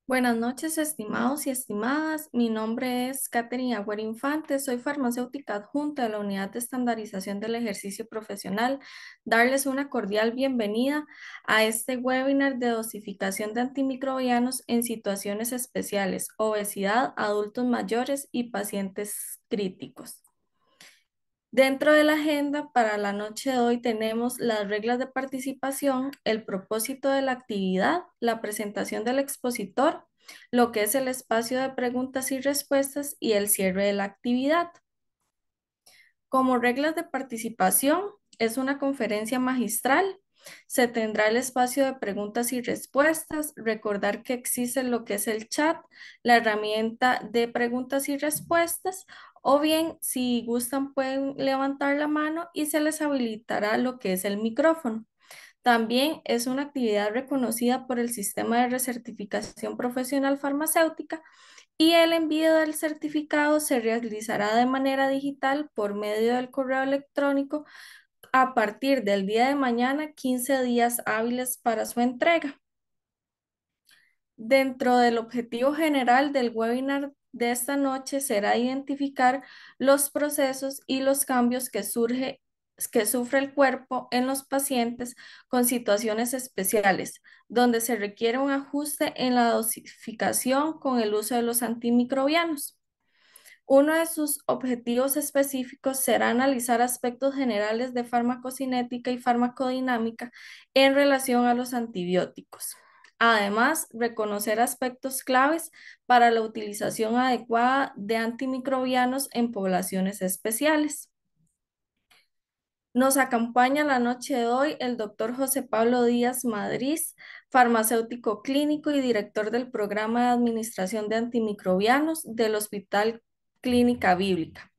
Buenas noches, estimados y estimadas. Mi nombre es Catherine Agüero Infante. Soy farmacéutica adjunta de la Unidad de Estandarización del Ejercicio Profesional. Darles una cordial bienvenida a este webinar de dosificación de antimicrobianos en situaciones especiales, obesidad, adultos mayores y pacientes críticos. Dentro de la agenda para la noche de hoy tenemos las reglas de participación, el propósito de la actividad, la presentación del expositor, lo que es el espacio de preguntas y respuestas y el cierre de la actividad. Como reglas de participación, es una conferencia magistral. Se tendrá el espacio de preguntas y respuestas. Recordar que existe lo que es el chat, la herramienta de preguntas y respuestas, o bien, si gustan, pueden levantar la mano y se les habilitará lo que es el micrófono. También es una actividad reconocida por el Sistema de Recertificación Profesional Farmacéutica y el envío del certificado se realizará de manera digital por medio del correo electrónico a partir del día de mañana, 15 días hábiles para su entrega. Dentro del objetivo general del webinar de esta noche será identificar los procesos y los cambios que sufre el cuerpo en los pacientes con situaciones especiales, donde se requiere un ajuste en la dosificación con el uso de los antimicrobianos. Uno de sus objetivos específicos será analizar aspectos generales de farmacocinética y farmacodinámica en relación a los antibióticos. Además, reconocer aspectos claves para la utilización adecuada de antimicrobianos en poblaciones especiales. Nos acompaña la noche de hoy el doctor José Pablo Díaz Madrid, farmacéutico clínico y director del programa de administración de antimicrobianos del Hospital Clínica Bíblica.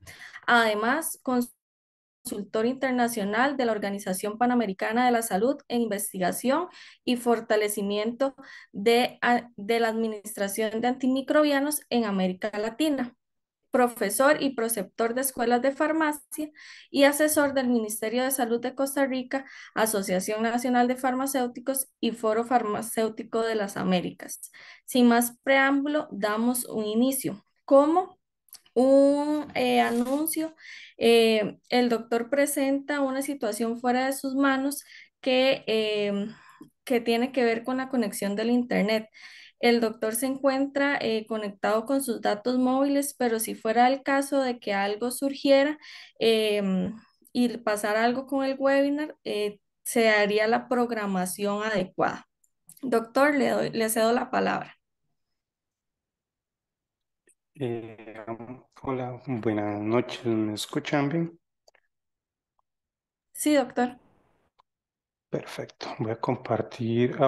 Además, consultor internacional de la Organización Panamericana de la Salud en investigación y fortalecimiento de la administración de antimicrobianos en América Latina, profesor y preceptor de escuelas de farmacia y asesor del Ministerio de Salud de Costa Rica, Asociación Nacional de Farmacéuticos y Foro Farmacéutico de las Américas. Sin más preámbulo, damos un inicio. Como un anuncio, el doctor presenta una situación fuera de sus manos que tiene que ver con la conexión del Internet. El doctor se encuentra conectado con sus datos móviles, pero si fuera el caso de que algo surgiera y pasara algo con el webinar, se haría la programación adecuada. Doctor, le cedo la palabra. Hola, buenas noches, ¿me escuchan bien? Sí, doctor. Perfecto, voy a compartir.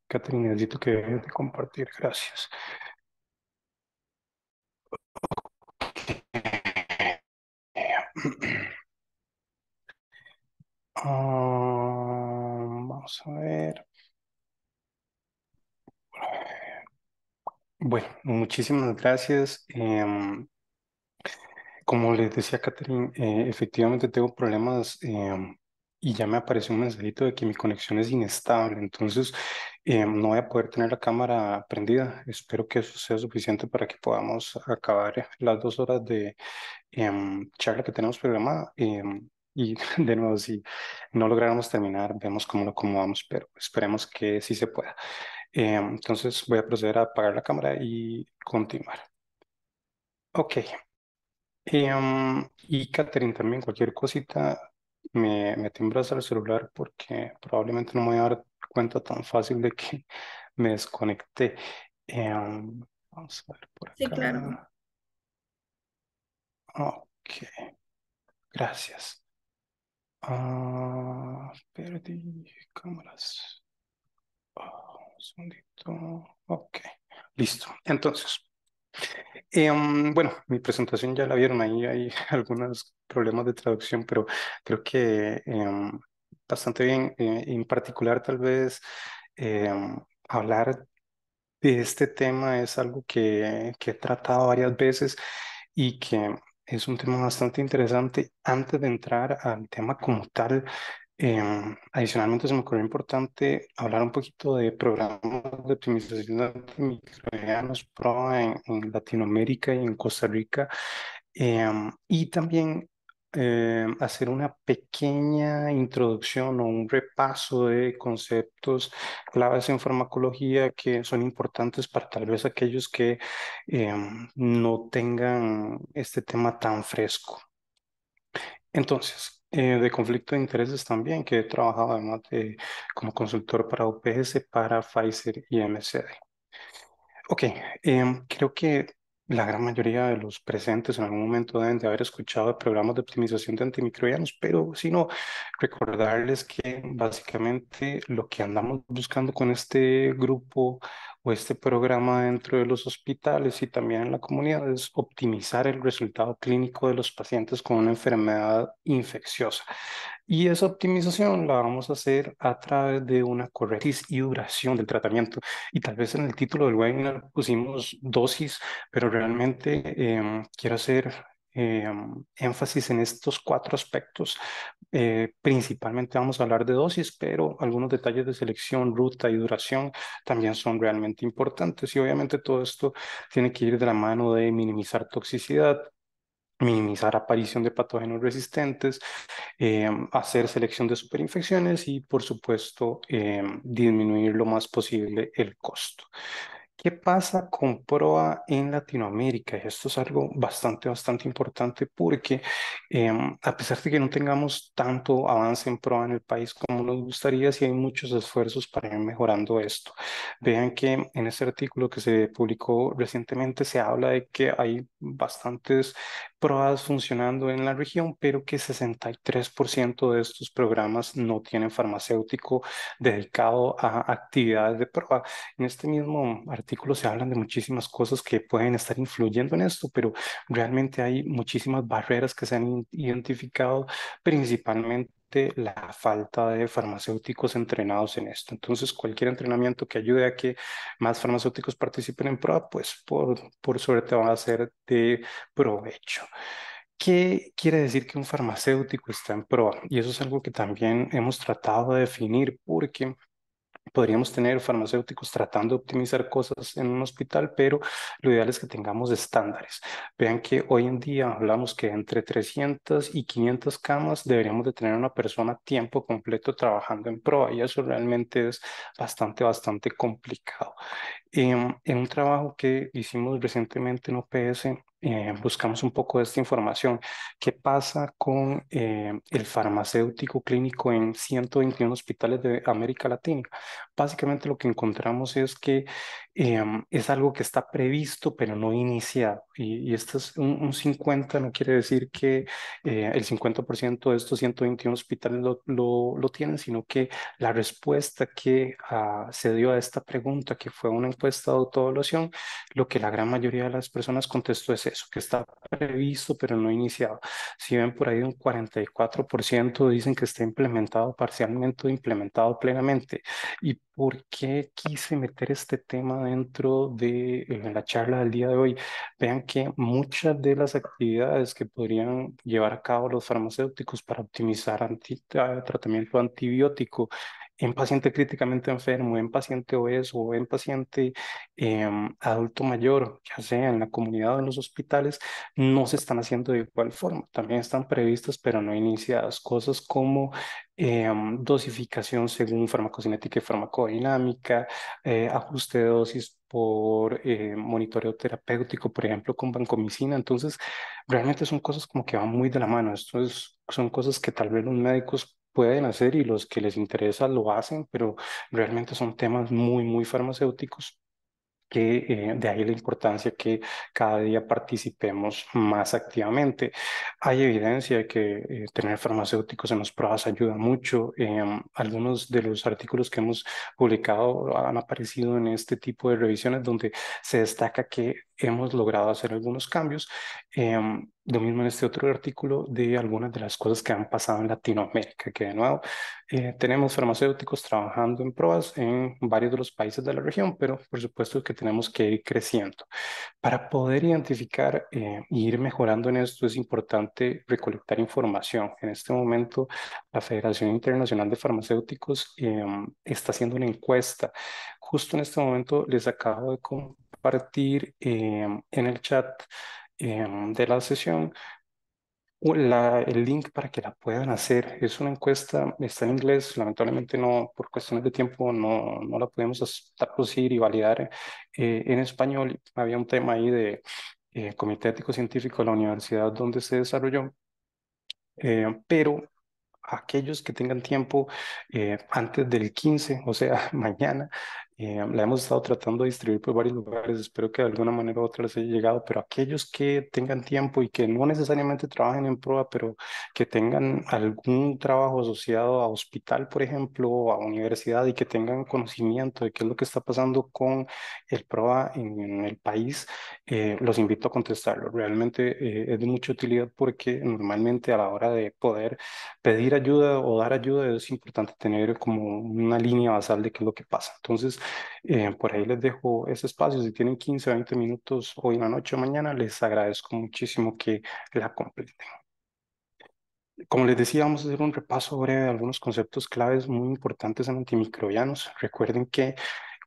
Catherine, necesito que dejes de compartir, gracias. Vamos a ver. Bueno, muchísimas gracias. Como les decía Catherine, efectivamente tengo problemas y ya me apareció un mensajito de que mi conexión es inestable, entonces no voy a poder tener la cámara prendida. Espero que eso sea suficiente para que podamos acabar las 2 horas de charla que tenemos programada. Y de nuevo, si no lográramos terminar, vemos cómo lo acomodamos, pero esperemos que sí se pueda. Entonces voy a proceder a apagar la cámara y continuar. Ok. Y Catherine, también cualquier cosita me timbras al celular porque probablemente no me voy a dar cuenta tan fácil de que me desconecté. Vamos a ver por Sí, claro. acá. Ok, gracias. Perdí cámaras. Un segundito. Ok, listo. Entonces. Bueno, mi presentación ya la vieron ahí, hay algunos problemas de traducción, pero creo que bastante bien. En particular, tal vez hablar de este tema es algo que he tratado varias veces y que es un tema bastante interesante. Antes de entrar al tema como tal, Adicionalmente, se me ocurrió importante hablar un poquito de programas de optimización de antimicrobianos PROA en Latinoamérica y en Costa Rica. Y también hacer una pequeña introducción o un repaso de conceptos claves en farmacología que son importantes para tal vez aquellos que no tengan este tema tan fresco. Entonces, de conflicto de intereses también, que he trabajado además como consultor para UPS, para Pfizer y MSD. Ok, creo que la gran mayoría de los presentes en algún momento deben de haber escuchado de programas de optimización de antimicrobianos, pero si no, recordarles que básicamente lo que andamos buscando con este grupo o este programa dentro de los hospitales y también en la comunidad es optimizar el resultado clínico de los pacientes con una enfermedad infecciosa. Y esa optimización la vamos a hacer a través de una correcta y duración del tratamiento. Y tal vez en el título del webinar pusimos dosis, pero realmente quiero hacer énfasis en estos cuatro aspectos. Principalmente vamos a hablar de dosis, pero algunos detalles de selección, ruta y duración también son realmente importantes. Y obviamente todo esto tiene que ir de la mano de minimizar toxicidad, minimizar aparición de patógenos resistentes, hacer selección de superinfecciones y, por supuesto, disminuir lo más posible el costo. ¿Qué pasa con PROA en Latinoamérica? Y esto es algo bastante importante porque a pesar de que no tengamos tanto avance en PROA en el país como nos gustaría, sí hay muchos esfuerzos para ir mejorando esto. Vean que en este artículo que se publicó recientemente se habla de que hay bastantes PROAs funcionando en la región, pero que 63% de estos programas no tienen farmacéutico dedicado a actividades de PROA. En este mismo artículo se hablan de muchísimas cosas que pueden estar influyendo en esto, pero realmente hay muchísimas barreras que se han identificado, principalmente la falta de farmacéuticos entrenados en esto. Entonces, cualquier entrenamiento que ayude a que más farmacéuticos participen en PROA, pues por suerte va a ser de provecho. ¿Qué quiere decir que un farmacéutico está en PROA? Y eso es algo que también hemos tratado de definir porque podríamos tener farmacéuticos tratando de optimizar cosas en un hospital, pero lo ideal es que tengamos estándares. Vean que hoy en día hablamos que entre 300 y 500 camas deberíamos de tener una persona a tiempo completo trabajando en PROA y eso realmente es bastante complicado. En un trabajo que hicimos recientemente en OPS, buscamos un poco de esta información. ¿Qué pasa con el farmacéutico clínico en 121 hospitales de América Latina? Básicamente lo que encontramos es que es algo que está previsto pero no iniciado. Y esto es un 50, no quiere decir que el 50% de estos 121 hospitales lo tienen, sino que la respuesta que se dio a esta pregunta, que fue una encuesta de autoevaluación, lo que la gran mayoría de las personas contestó es eso, que está previsto pero no iniciado. Si ven por ahí un 44% dicen que está implementado parcialmente o implementado plenamente. ¿Y por qué quise meter este tema dentro de la charla del día de hoy? Vean que muchas de las actividades que podrían llevar a cabo los farmacéuticos para optimizar tratamiento antibiótico en paciente críticamente enfermo, en paciente obeso o en paciente adulto mayor, ya sea en la comunidad o en los hospitales, no se están haciendo de igual forma. También están previstas, pero no iniciadas. Cosas como dosificación según farmacocinética y farmacodinámica, ajuste de dosis por monitoreo terapéutico, por ejemplo, con vancomicina. Entonces, realmente son cosas como que van muy de la mano. Son cosas que tal vez los médicos pueden hacer y los que les interesa lo hacen, pero realmente son temas muy farmacéuticos que de ahí la importancia que cada día participemos más activamente. Hay evidencia de que tener farmacéuticos en las pruebas ayuda mucho. Algunos de los artículos que hemos publicado han aparecido en este tipo de revisiones donde se destaca que hemos logrado hacer algunos cambios. Lo mismo en este otro artículo de algunas de las cosas que han pasado en Latinoamérica, que de nuevo tenemos farmacéuticos trabajando en pruebas en varios de los países de la región, pero por supuesto que tenemos que ir creciendo. Para poder identificar e ir mejorando en esto es importante recolectar información. En este momento, la Federación Internacional de Farmacéuticos está haciendo una encuesta. Justo en este momento les acabo de compartir en el chat de la sesión el link para que la puedan hacer. Es una encuesta, está en inglés, lamentablemente no, por cuestiones de tiempo no la podemos traducir y validar en español. Había un tema ahí de Comité Ético Científico de la universidad donde se desarrolló, pero aquellos que tengan tiempo antes del 15, o sea, mañana, la hemos estado tratando de distribuir por varios lugares, espero que de alguna manera u otra les haya llegado, pero aquellos que tengan tiempo y que no necesariamente trabajen en prueba, pero que tengan algún trabajo asociado a hospital, por ejemplo, o a universidad y que tengan conocimiento de qué es lo que está pasando con el prueba en el país, los invito a contestarlo. Realmente es de mucha utilidad porque normalmente a la hora de poder pedir ayuda o dar ayuda es importante tener como una línea basal de qué es lo que pasa. Entonces, por ahí les dejo ese espacio. Si tienen 15 o 20 minutos hoy en la noche o mañana, les agradezco muchísimo que la completen. Como les decía, vamos a hacer un repaso breve de algunos conceptos claves muy importantes en antimicrobianos. Recuerden que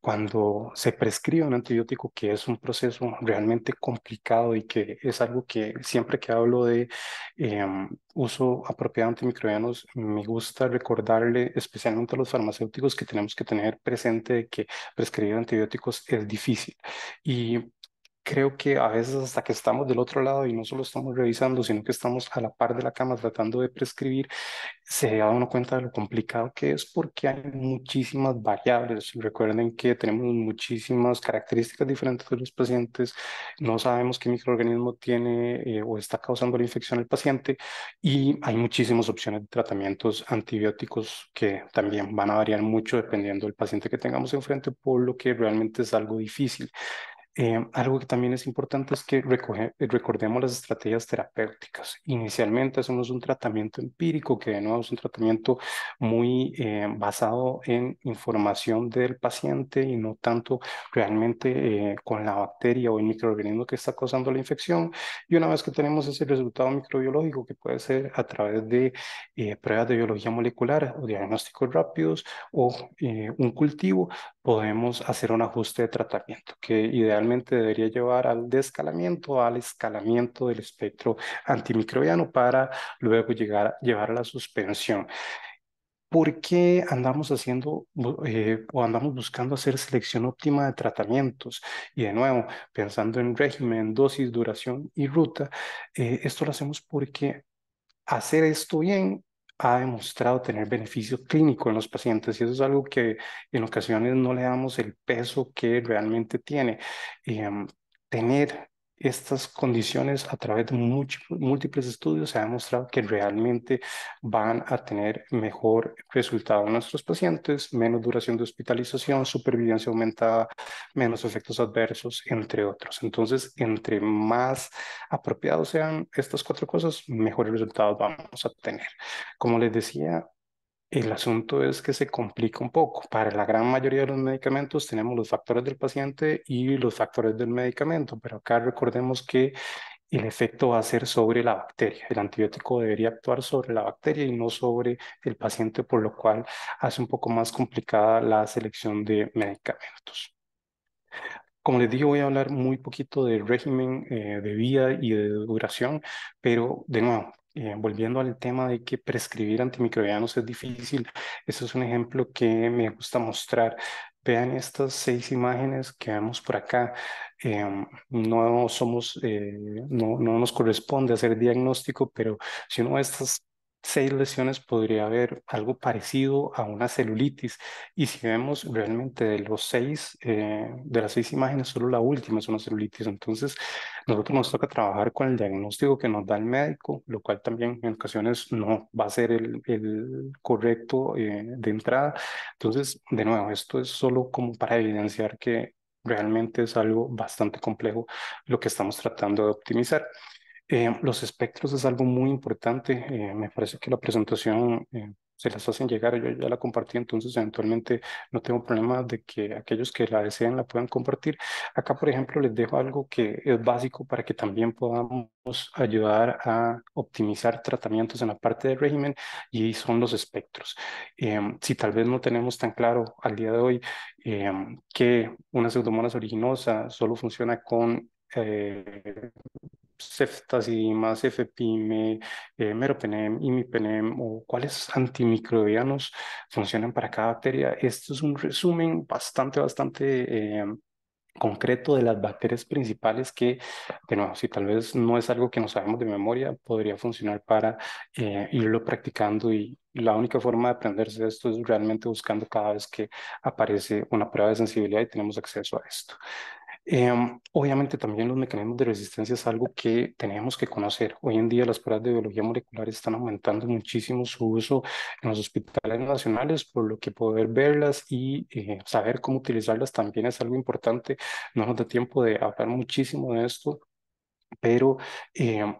cuando se prescribe un antibiótico, que es un proceso realmente complicado y que es algo que siempre que hablo de uso apropiado de antimicrobianos, me gusta recordarle especialmente a los farmacéuticos que tenemos que tener presente de que prescribir antibióticos es difícil. Y creo que a veces hasta que estamos del otro lado y no solo estamos revisando, sino que estamos a la par de la cama tratando de prescribir, se da uno cuenta de lo complicado que es porque hay muchísimas variables. Recuerden que tenemos muchísimas características diferentes de los pacientes, no sabemos qué microorganismo tiene o está causando la infección al paciente y hay muchísimas opciones de tratamientos antibióticos que también van a variar mucho dependiendo del paciente que tengamos enfrente, por lo que realmente es algo difícil. Algo que también es importante es que recordemos las estrategias terapéuticas. Inicialmente hacemos un tratamiento empírico, que de nuevo es un tratamiento muy basado en información del paciente y no tanto realmente con la bacteria o el microorganismo que está causando la infección. Y una vez que tenemos ese resultado microbiológico, que puede ser a través de pruebas de biología molecular o diagnósticos rápidos o un cultivo, podemos hacer un ajuste de tratamiento que idealmente debería llevar al descalamiento, al escalamiento del espectro antimicrobiano para luego llevar a la suspensión. ¿Por qué andamos haciendo o andamos buscando hacer selección óptima de tratamientos? Y de nuevo, pensando en régimen, dosis, duración y ruta, esto lo hacemos porque hacer esto bien ha demostrado tener beneficio clínico en los pacientes y eso es algo que en ocasiones no le damos el peso que realmente tiene. Tener estas condiciones a través de múltiples estudios se ha demostrado que realmente van a tener mejor resultado en nuestros pacientes, menos duración de hospitalización, supervivencia aumentada, menos efectos adversos, entre otros. Entonces, entre más apropiados sean estas cuatro cosas, mejores resultados vamos a tener. Como les decía, el asunto es que se complica un poco. Para la gran mayoría de los medicamentos tenemos los factores del paciente y los factores del medicamento, pero acá recordemos que el efecto va a ser sobre la bacteria. El antibiótico debería actuar sobre la bacteria y no sobre el paciente, por lo cual hace un poco más complicada la selección de medicamentos. Como les dije, voy a hablar muy poquito del régimen de vida y de duración, pero de nuevo, volviendo al tema de que prescribir antimicrobianos es difícil, este es un ejemplo que me gusta mostrar. Vean estas 6 imágenes que vemos por acá. No somos, no nos corresponde hacer diagnóstico, pero si uno ve estas 6 lesiones podría haber algo parecido a una celulitis. Y si vemos realmente de las 6 imágenes, solo la última es una celulitis. Entonces, nosotros nos toca trabajar con el diagnóstico que nos da el médico, lo cual también en ocasiones no va a ser el correcto de entrada. Entonces, de nuevo, esto es solo como para evidenciar que realmente es algo bastante complejo lo que estamos tratando de optimizar. Los espectros es algo muy importante. Me parece que la presentación se las hacen llegar, yo ya la compartí, entonces eventualmente no tengo problema de que aquellos que la deseen la puedan compartir. Acá, por ejemplo, les dejo algo que es básico para que también podamos ayudar a optimizar tratamientos en la parte del régimen y son los espectros. Si tal vez no tenemos tan claro al día de hoy que una pseudomonas originosa solo funciona con ceftazidima, cefepime, meropenem, imipenem o cuáles antimicrobianos funcionan para cada bacteria. Esto es un resumen bastante concreto de las bacterias principales que, de nuevo, si tal vez no es algo que no sabemos de memoria, podría funcionar para irlo practicando y la única forma de aprenderse esto es realmente buscando cada vez que aparece una prueba de sensibilidad y tenemos acceso a esto. Obviamente también los mecanismos de resistencia es algo que tenemos que conocer. Hoy en día las pruebas de biología molecular están aumentando muchísimo su uso en los hospitales nacionales, por lo que poder verlas y saber cómo utilizarlas también es algo importante. No nos da tiempo de hablar muchísimo de esto, pero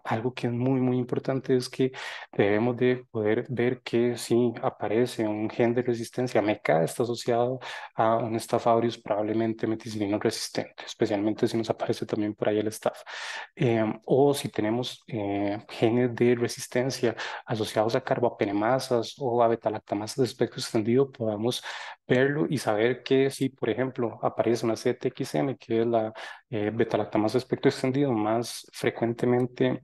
algo que es muy importante es que debemos de poder ver que si aparece un gen de resistencia MECA, está asociado a un Staph aureus, probablemente meticilino resistente, especialmente si nos aparece también por ahí el Staph. O si tenemos genes de resistencia asociados a carbapenemasas o a betalactamasas de espectro extendido, podamos verlo y saber que si, por ejemplo, aparece una CTXM, que es la beta-lactamasa de espectro extendido más frecuentemente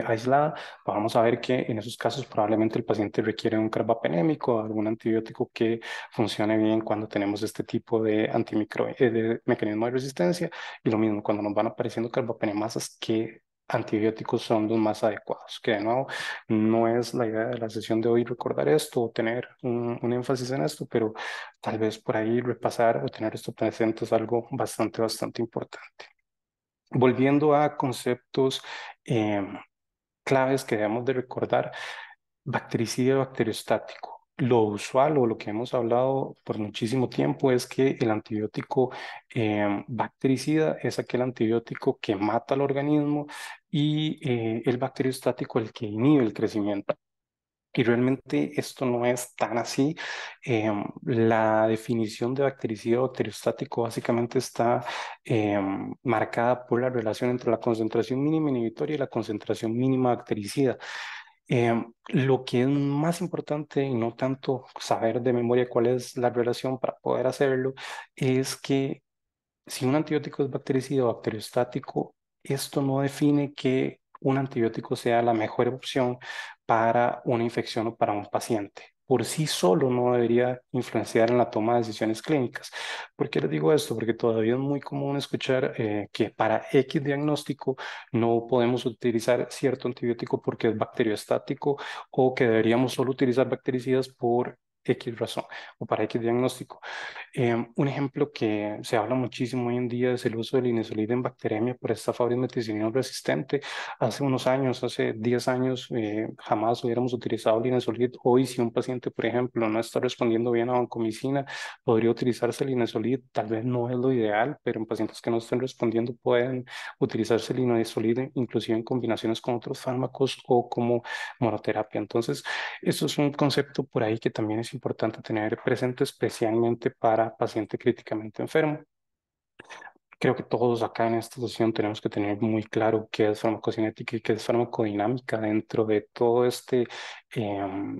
aislada, vamos a ver que en esos casos probablemente el paciente requiere un carbapenémico o algún antibiótico que funcione bien cuando tenemos este tipo de de mecanismo de resistencia y lo mismo cuando nos van apareciendo carbapenemasas que antibióticos son los más adecuados, que de nuevo no es la idea de la sesión de hoy recordar esto o tener un énfasis en esto, pero tal vez por ahí repasar o tener esto presente es algo bastante importante. Volviendo a conceptos claves que debemos de recordar, bactericida y bacteriostático. Lo usual o lo que hemos hablado por muchísimo tiempo es que el antibiótico bactericida es aquel antibiótico que mata al organismo y el bacteriostático el que inhibe el crecimiento. Y realmente esto no es tan así. La definición de bactericida o bacteriostático básicamente está marcada por la relación entre la concentración mínima inhibitoria y la concentración mínima bactericida. Lo que es más importante y no tanto saber de memoria cuál es la relación para poder hacerlo, es que si un antibiótico es bactericida o bacteriostático, esto no define que un antibiótico sea la mejor opción para una infección o para un paciente. Por sí solo no debería influenciar en la toma de decisiones clínicas. ¿Por qué les digo esto? Porque todavía es muy común escuchar que para X diagnóstico no podemos utilizar cierto antibiótico porque es bacteriostático o que deberíamos solo utilizar bactericidas por X razón o para X diagnóstico. Un ejemplo que se habla muchísimo hoy en día es el uso del linezolid en bacteremia por Staph aureus meticillium resistente. Hace unos años, hace 10 años, jamás hubiéramos utilizado linezolid. Hoy, si un paciente, por ejemplo, no está respondiendo bien a vancomicina, podría utilizarse el linezolid. Tal vez no es lo ideal, pero en pacientes que no estén respondiendo pueden utilizarse el linezolid, inclusive en combinaciones con otros fármacos o como monoterapia. Entonces, eso es un concepto por ahí que también es importante tener presente, especialmente para paciente críticamente enfermo. Creo que todos acá en esta sesión tenemos que tener muy claro qué es farmacocinética y qué es farmacodinámica. Dentro de todo em,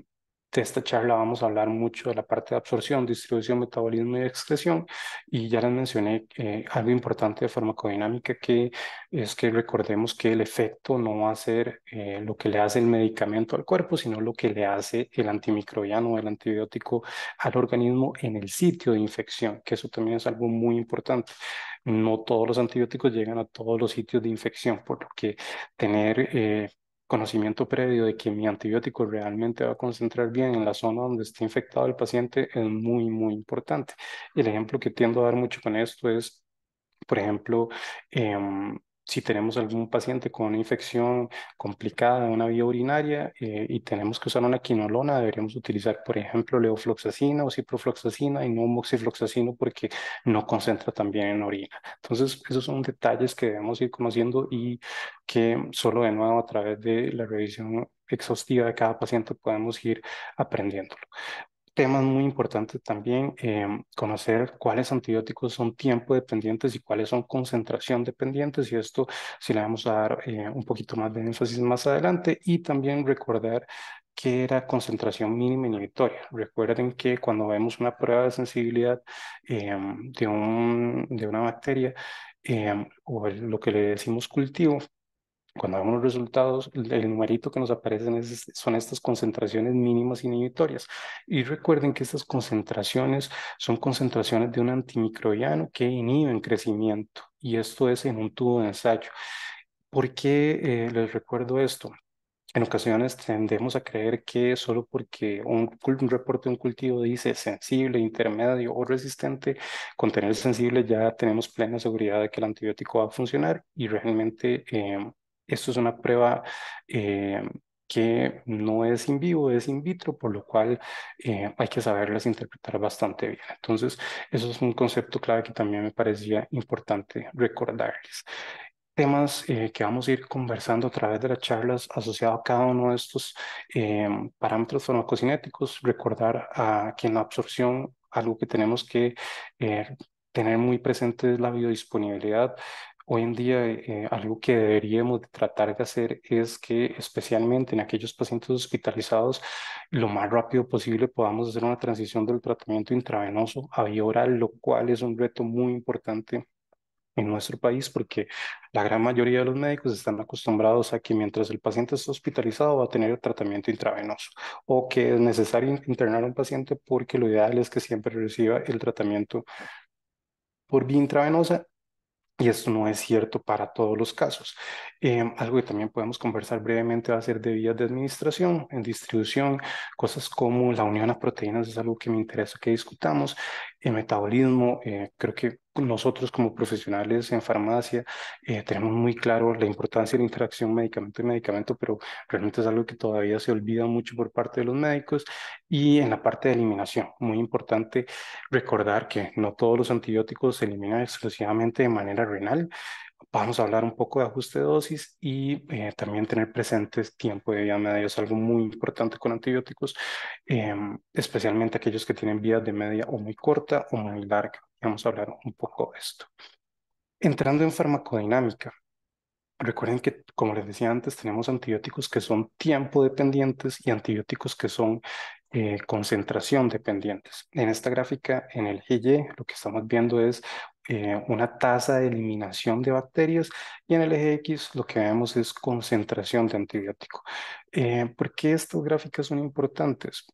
de esta charla vamos a hablar mucho de la parte de absorción, distribución, metabolismo y excreción. Y ya les mencioné algo importante de farmacodinámica, que es que recordemos que el efecto no va a ser lo que le hace el medicamento al cuerpo, sino lo que le hace el antimicrobiano o el antibiótico al organismo en el sitio de infección, que eso también es algo muy importante. No todos los antibióticos llegan a todos los sitios de infección, por lo que tener conocimiento previo de que mi antibiótico realmente va a concentrar bien en la zona donde esté infectado el paciente es muy importante. El ejemplo que tiendo a dar mucho con esto es, por ejemplo, si tenemos algún paciente con una infección complicada de una vía urinaria y tenemos que usar una quinolona, deberíamos utilizar, por ejemplo, levofloxacina o ciprofloxacina y no moxifloxacino porque no concentra también en orina. Entonces, esos son detalles que debemos ir conociendo y que solo de nuevo a través de la revisión exhaustiva de cada paciente podemos ir aprendiendo. Temas muy importantes también, conocer cuáles antibióticos son tiempo dependientes y cuáles son concentración dependientes, y esto sí le vamos a dar un poquito más de énfasis más adelante, y también recordar qué era concentración mínima inhibitoria. Recuerden que cuando vemos una prueba de sensibilidad de una bacteria o lo que le decimos cultivo, cuando vemos los resultados, el numerito que nos aparecen son estas concentraciones mínimas inhibitorias. Y recuerden que estas concentraciones son concentraciones de un antimicrobiano que inhiben crecimiento. Y esto es en un tubo de ensayo. ¿Por qué les recuerdo esto? En ocasiones tendemos a creer que solo porque un reporte de un cultivo dice sensible, intermedio o resistente, con tener sensible ya tenemos plena seguridad de que el antibiótico va a funcionar, y realmente esto es una prueba eh, que no es in vivo, es in vitro, por lo cual hay que saberlas interpretar bastante bien. Entonces, eso es un concepto clave que también me parecía importante recordarles. Temas que vamos a ir conversando a través de las charlas asociado a cada uno de estos parámetros farmacocinéticos. Recordar que en la absorción algo que tenemos que eh, tener muy presente es la biodisponibilidad. Hoy en día algo que deberíamos de tratar de hacer es que, especialmente en aquellos pacientes hospitalizados, lo más rápido posible podamos hacer una transición del tratamiento intravenoso a vía oral, lo cual es un reto muy importante en nuestro país, porque la gran mayoría de los médicos están acostumbrados a que mientras el paciente está hospitalizado va a tener el tratamiento intravenoso, o que es necesario internar a un paciente porque lo ideal es que siempre reciba el tratamiento por vía intravenosa, y esto no es cierto para todos los casos. Algo que también podemos conversar brevemente va a ser de vías de administración, en distribución, cosas como la unión a proteínas es algo que me interesa que discutamos. El metabolismo, creo que nosotros como profesionales en farmacia tenemos muy claro la importancia de la interacción medicamento y medicamento, pero realmente es algo que todavía se olvida mucho por parte de los médicos. Y en la parte de eliminación, muy importante recordar que no todos los antibióticos se eliminan exclusivamente de manera renal. Vamos a hablar un poco de ajuste de dosis y también tener presentes tiempo de vida media. Es algo muy importante con antibióticos, especialmente aquellos que tienen vías de media o muy corta o muy larga. Vamos a hablar un poco de esto. Entrando en farmacodinámica. Recuerden que, como les decía antes, tenemos antibióticos que son tiempo dependientes y antibióticos que son concentración dependientes. En esta gráfica, en el eje Y, lo que estamos viendo es una tasa de eliminación de bacterias, y en el eje X lo que vemos es concentración de antibiótico. ¿Por qué estas gráficas son importantes?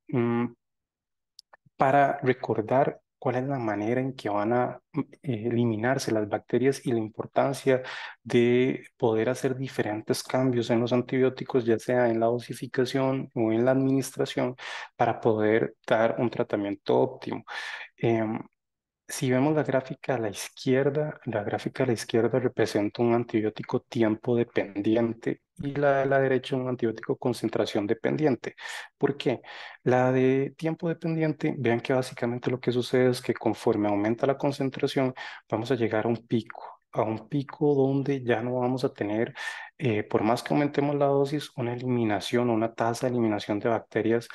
Para recordar cuál es la manera en que van a eliminarse las bacterias y la importancia de poder hacer diferentes cambios en los antibióticos, ya sea en la dosificación o en la administración, para poder dar un tratamiento óptimo. Em, si vemos la gráfica a la izquierda representa un antibiótico tiempo dependiente y la de la derecha un antibiótico concentración dependiente. ¿Por qué? La de tiempo dependiente, vean que básicamente lo que sucede es que conforme aumenta la concentración, vamos a llegar a un pico donde ya no vamos a tener, por más que aumentemos la dosis, una eliminación o una tasa de eliminación de bacterias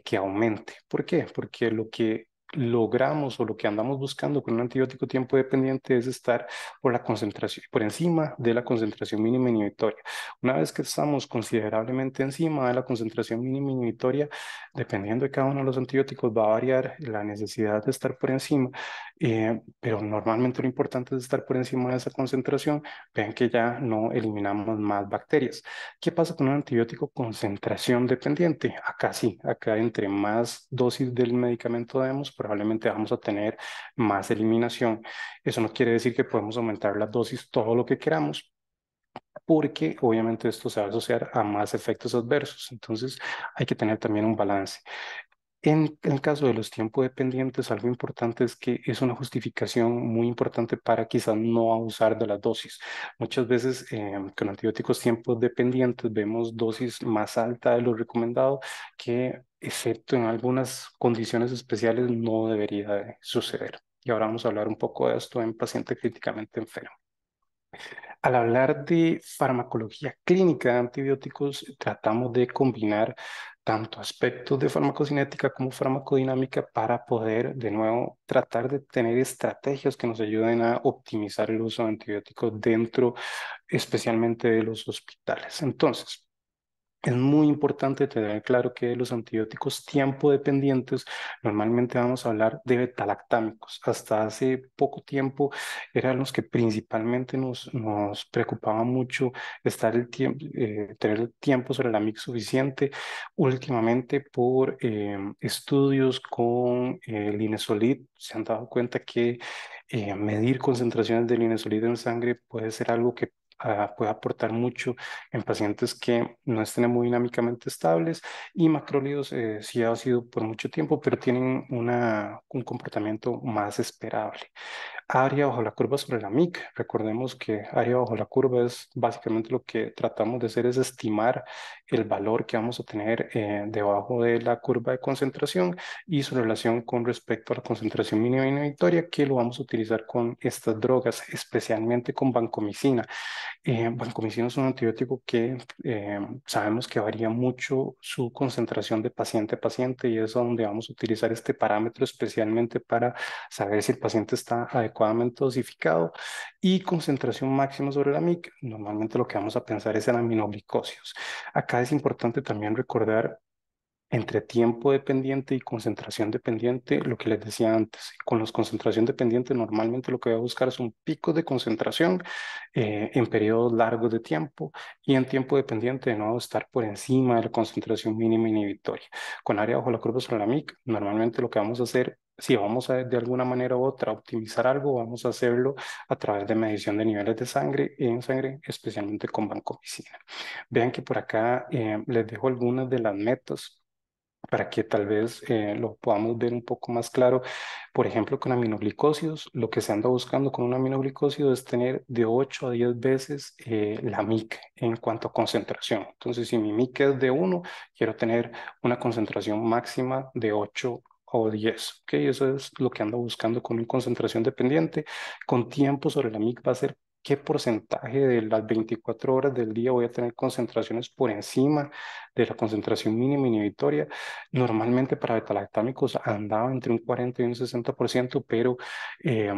que aumente. ¿Por qué? Porque lo que logramos o lo que andamos buscando con un antibiótico tiempo dependiente es estar por la concentración, por encima de la concentración mínima inhibitoria. Una vez que estamos considerablemente encima de la concentración mínima inhibitoria, dependiendo de cada uno de los antibióticos, va a variar la necesidad de estar por encima, pero normalmente lo importante es estar por encima de esa concentración. Vean que ya no eliminamos más bacterias. ¿Qué pasa con un antibiótico concentración dependiente? Acá sí, acá entre más dosis del medicamento demos, probablemente vamos a tener más eliminación. Eso no quiere decir que podemos aumentar la dosis todo lo que queramos, porque obviamente esto se va a asociar a más efectos adversos. Entonces hay que tener también un balance. En el caso de los tiempos dependientes, algo importante es que es una justificación muy importante para quizás no abusar de las dosis. Muchas veces con antibióticos tiempos dependientes vemos dosis más alta de lo recomendado que, excepto en algunas condiciones especiales, no debería de suceder. Y ahora vamos a hablar un poco de esto en paciente críticamente enfermo. Al hablar de farmacología clínica de antibióticos, tratamos de combinar tanto aspectos de farmacocinética como farmacodinámica para poder, de nuevo, tratar de tener estrategias que nos ayuden a optimizar el uso de antibióticos dentro, especialmente de los hospitales. Entonces, es muy importante tener claro que los antibióticos tiempo dependientes, normalmente vamos a hablar de betalactámicos. Hasta hace poco tiempo eran los que principalmente nos preocupaba mucho tener el tiempo sobre la mix suficiente. Últimamente, por estudios con linezolid, se han dado cuenta que medir concentraciones de linezolid en sangre puede ser algo que puede aportar mucho en pacientes que no estén hemodinámicamente estables, y macrólidos sí ha sido por mucho tiempo, pero tienen un comportamiento más esperable. Área bajo la curva sobre la MIC. Recordemos que área bajo la curva es básicamente lo que tratamos de hacer, es estimar el valor que vamos a tener debajo de la curva de concentración y su relación con respecto a la concentración mínima inhibitoria, que lo vamos a utilizar con estas drogas, especialmente con vancomicina. Vancomicina es un antibiótico que sabemos que varía mucho su concentración de paciente a paciente, y es donde vamos a utilizar este parámetro especialmente para saber si el paciente está adecuadamente dosificado. Y concentración máxima sobre la MIC, normalmente lo que vamos a pensar es en aminoglicosidos. Acá es importante también recordar entre tiempo dependiente y concentración dependiente, lo que les decía antes. Con los concentración dependiente, normalmente lo que voy a buscar son picos de concentración en periodos largos de tiempo, y en tiempo dependiente, de nuevo, estar por encima de la concentración mínima inhibitoria. Con área bajo la curva sobre la MIC, normalmente lo que vamos a hacer, si vamos a de alguna manera u otra optimizar algo, vamos a hacerlo a través de medición de niveles de sangre en sangre, especialmente con vancomicina. Vean que por acá les dejo algunas de las metas para que tal vez lo podamos ver un poco más claro. Por ejemplo, con aminoglicósidos, lo que se anda buscando con un aminoglicósido es tener de 8 a 10 veces la MIC en cuanto a concentración. Entonces, si mi MIC es de 1, quiero tener una concentración máxima de 8 o 10. ¿Ok? Eso es lo que ando buscando con una concentración dependiente. Con tiempo sobre la MIC va a ser qué porcentaje de las 24 horas del día voy a tener concentraciones por encima de la concentración mínima inhibitoria. Normalmente para betalactámicos andaba entre un 40 y un 60%, pero eh,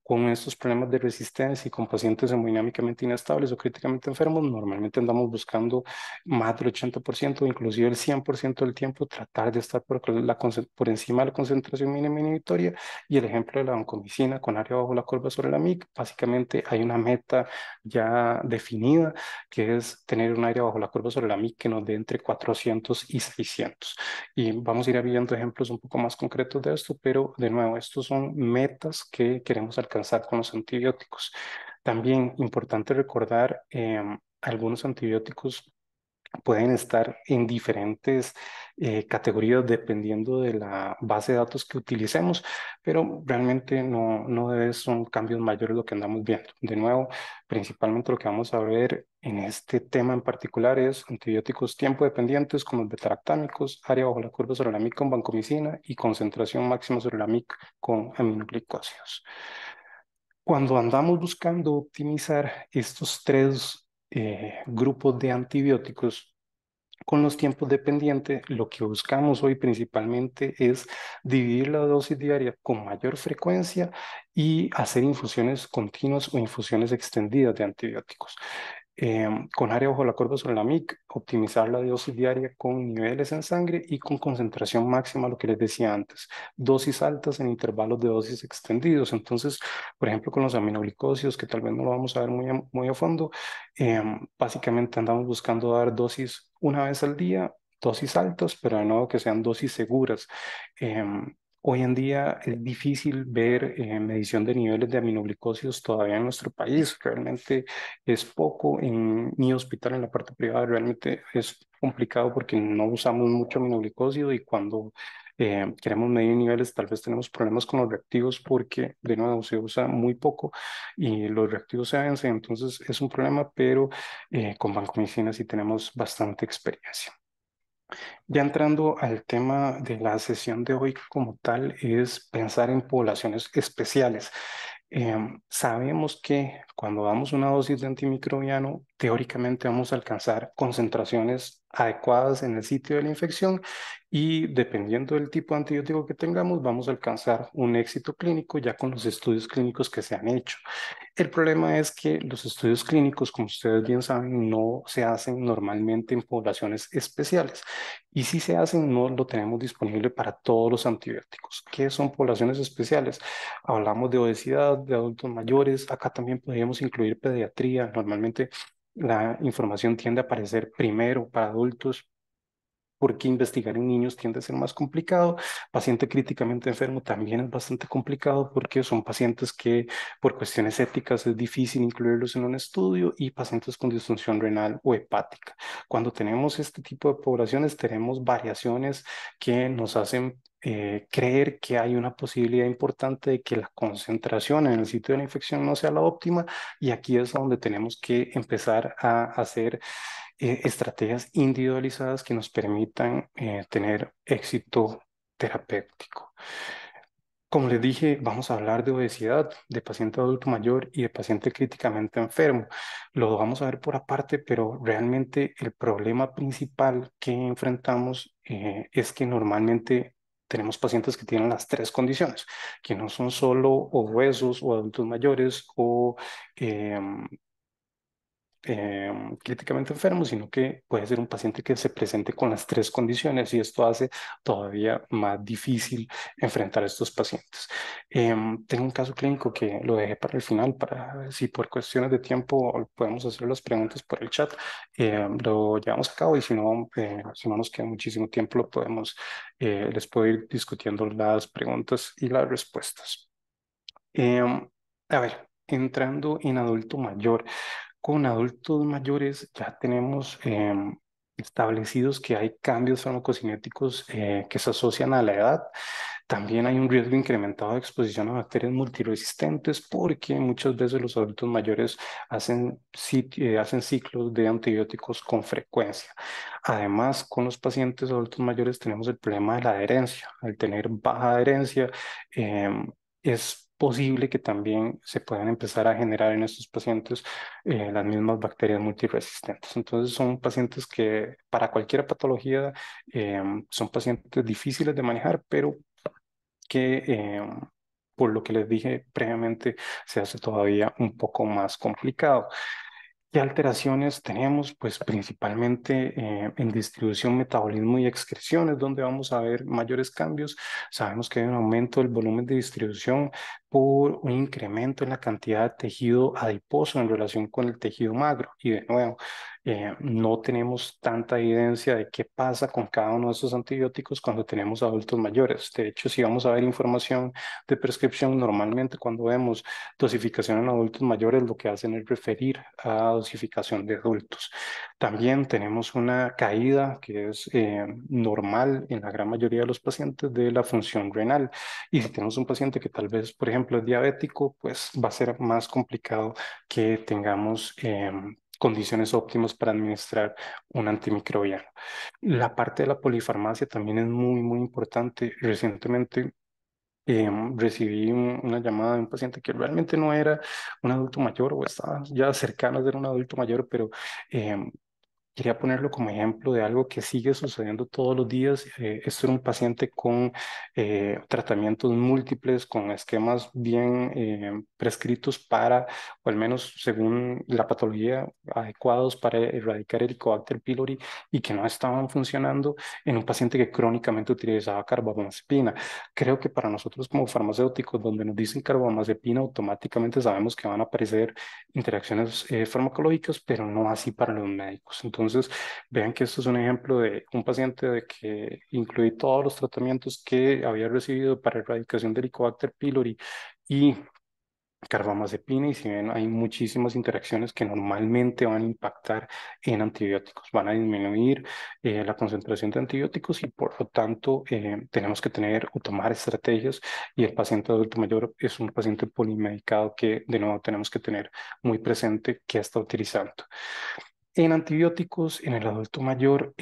con estos problemas de resistencia y con pacientes hemodinámicamente inestables o críticamente enfermos, normalmente andamos buscando más del 80%, inclusive el 100% del tiempo, tratar de estar por encima de la concentración mínima inhibitoria. Y el ejemplo de la vancomicina con área bajo la curva sobre la MIC, básicamente hay una meta ya definida, que es tener un área bajo la curva sobre la MIC que nos dé entre 400 y 600. Y vamos a ir viendo ejemplos un poco más concretos de esto, pero de nuevo, estos son metas que queremos alcanzar con los antibióticos. También importante recordar, algunos antibióticos pueden estar en diferentes categorías dependiendo de la base de datos que utilicemos, pero realmente son cambios mayores lo que andamos viendo. De nuevo, principalmente lo que vamos a ver en este tema en particular es antibióticos tiempo dependientes como los betalactámicos, área bajo la curva sobre la MIC con vancomicina y concentración máxima sobre la MIC con aminoglicósidos. Cuando andamos buscando optimizar estos tres grupos de antibióticos, con los tiempos dependientes, lo que buscamos hoy principalmente es dividir la dosis diaria con mayor frecuencia y hacer infusiones continuas o infusiones extendidas de antibióticos. Con área bajo la curva sobre la MIC, optimizar la dosis diaria con niveles en sangre y con concentración máxima, lo que les decía antes, dosis altas en intervalos de dosis extendidos. Entonces, por ejemplo, con los aminoglicósidos, que tal vez no lo vamos a ver muy a fondo, básicamente andamos buscando dar dosis una vez al día, dosis altas, pero de nuevo que sean dosis seguras. Hoy en día es difícil ver medición de niveles de aminoglicósidos todavía en nuestro país. Realmente es poco. En mi hospital, en la parte privada, realmente es complicado porque no usamos mucho aminoglicósido, y cuando queremos medir niveles, tal vez tenemos problemas con los reactivos porque de nuevo se usa muy poco y los reactivos se vencen, entonces es un problema, pero con vancomicina sí tenemos bastante experiencia. Ya entrando al tema de la sesión de hoy como tal, es pensar en poblaciones especiales. Sabemos que cuando damos una dosis de antimicrobiano, teóricamente vamos a alcanzar concentraciones adecuadas en el sitio de la infección y dependiendo del tipo de antibiótico que tengamos, vamos a alcanzar un éxito clínico ya con los estudios clínicos que se han hecho. El problema es que los estudios clínicos, como ustedes bien saben, no se hacen normalmente en poblaciones especiales. Y si se hacen, no lo tenemos disponible para todos los antibióticos. ¿Qué son poblaciones especiales? Hablamos de obesidad, de adultos mayores. Acá también podríamos incluir pediatría. Normalmente la información tiende a aparecer primero para adultos porque investigar en niños tiende a ser más complicado. Paciente críticamente enfermo también es bastante complicado porque son pacientes que por cuestiones éticas es difícil incluirlos en un estudio y pacientes con disfunción renal o hepática. Cuando tenemos este tipo de poblaciones tenemos variaciones que nos hacen creer que hay una posibilidad importante de que la concentración en el sitio de la infección no sea la óptima y aquí es donde tenemos que empezar a hacer estrategias individualizadas que nos permitan tener éxito terapéutico. Como les dije, vamos a hablar de obesidad, de paciente adulto mayor y de paciente críticamente enfermo. Lo vamos a ver por aparte, pero realmente el problema principal que enfrentamos es que normalmente tenemos pacientes que tienen las tres condiciones, que no son solo obesos o adultos mayores o críticamente enfermo, sino que puede ser un paciente que se presente con las tres condiciones y esto hace todavía más difícil enfrentar a estos pacientes. Tengo un caso clínico que lo dejé para el final, para ver si por cuestiones de tiempo podemos hacer las preguntas por el chat. Lo llevamos a cabo y si no nos queda muchísimo tiempo, les puedo ir discutiendo las preguntas y las respuestas. Em, a ver, entrando en adulto mayor. Con adultos mayores ya tenemos establecidos que hay cambios farmacocinéticos que se asocian a la edad. También hay un riesgo incrementado de exposición a bacterias multiresistentes porque muchas veces los adultos mayores hacen ciclos de antibióticos con frecuencia. Además, con los pacientes adultos mayores tenemos el problema de la adherencia. Al tener baja adherencia, es posible que también se puedan empezar a generar en estos pacientes las mismas bacterias multiresistentes. Entonces son pacientes que para cualquier patología son pacientes difíciles de manejar, pero que por lo que les dije previamente se hace todavía un poco más complicado. ¿Qué alteraciones tenemos? Pues principalmente en distribución, metabolismo y excreciones, donde vamos a ver mayores cambios. Sabemos que hay un aumento del volumen de distribución por un incremento en la cantidad de tejido adiposo en relación con el tejido magro. Y de nuevo, no tenemos tanta evidencia de qué pasa con cada uno de esos antibióticos cuando tenemos adultos mayores. De hecho, si vamos a ver información de prescripción, normalmente cuando vemos dosificación en adultos mayores, lo que hacen es referir a dosificación de adultos. También tenemos una caída que es normal en la gran mayoría de los pacientes de la función renal. Y si tenemos un paciente que tal vez, por ejemplo, es diabético, pues va a ser más complicado que tengamos condiciones óptimas para administrar un antimicrobiano. La parte de la polifarmacia también es muy, muy importante. Recientemente recibí una llamada de un paciente que realmente no era un adulto mayor o estaba ya cercano a ser un adulto mayor, pero em, quería ponerlo como ejemplo de algo que sigue sucediendo todos los días. Esto era un paciente con tratamientos múltiples, con esquemas bien prescritos para, o al menos según la patología, adecuados para erradicar el Helicobacter pylori y que no estaban funcionando en un paciente que crónicamente utilizaba carbamazepina. Creo que para nosotros como farmacéuticos, donde nos dicen carbamazepina, automáticamente sabemos que van a aparecer interacciones farmacológicas, pero no así para los médicos. Entonces, vean que esto es un ejemplo de un paciente de que incluí todos los tratamientos que había recibido para erradicación del Helicobacter pylori y carbamazepina y si ven, hay muchísimas interacciones que normalmente van a impactar en antibióticos, van a disminuir la concentración de antibióticos y por lo tanto tenemos que tener o tomar estrategias y el paciente adulto mayor es un paciente polimedicado que de nuevo tenemos que tener muy presente qué está utilizando. En antibióticos, en el adulto mayor,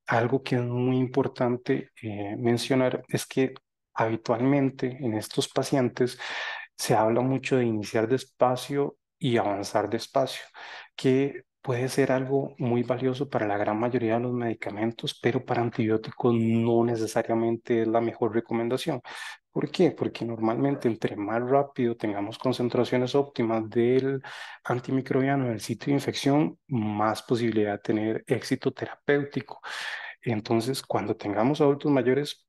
algo que es muy importante mencionar es que habitualmente en estos pacientes se habla mucho de iniciar despacio y avanzar despacio, que puede ser algo muy valioso para la gran mayoría de los medicamentos, pero para antibióticos no necesariamente es la mejor recomendación. ¿Por qué? Porque normalmente entre más rápido tengamos concentraciones óptimas del antimicrobiano en el sitio de infección, más posibilidad de tener éxito terapéutico. Entonces, cuando tengamos adultos mayores,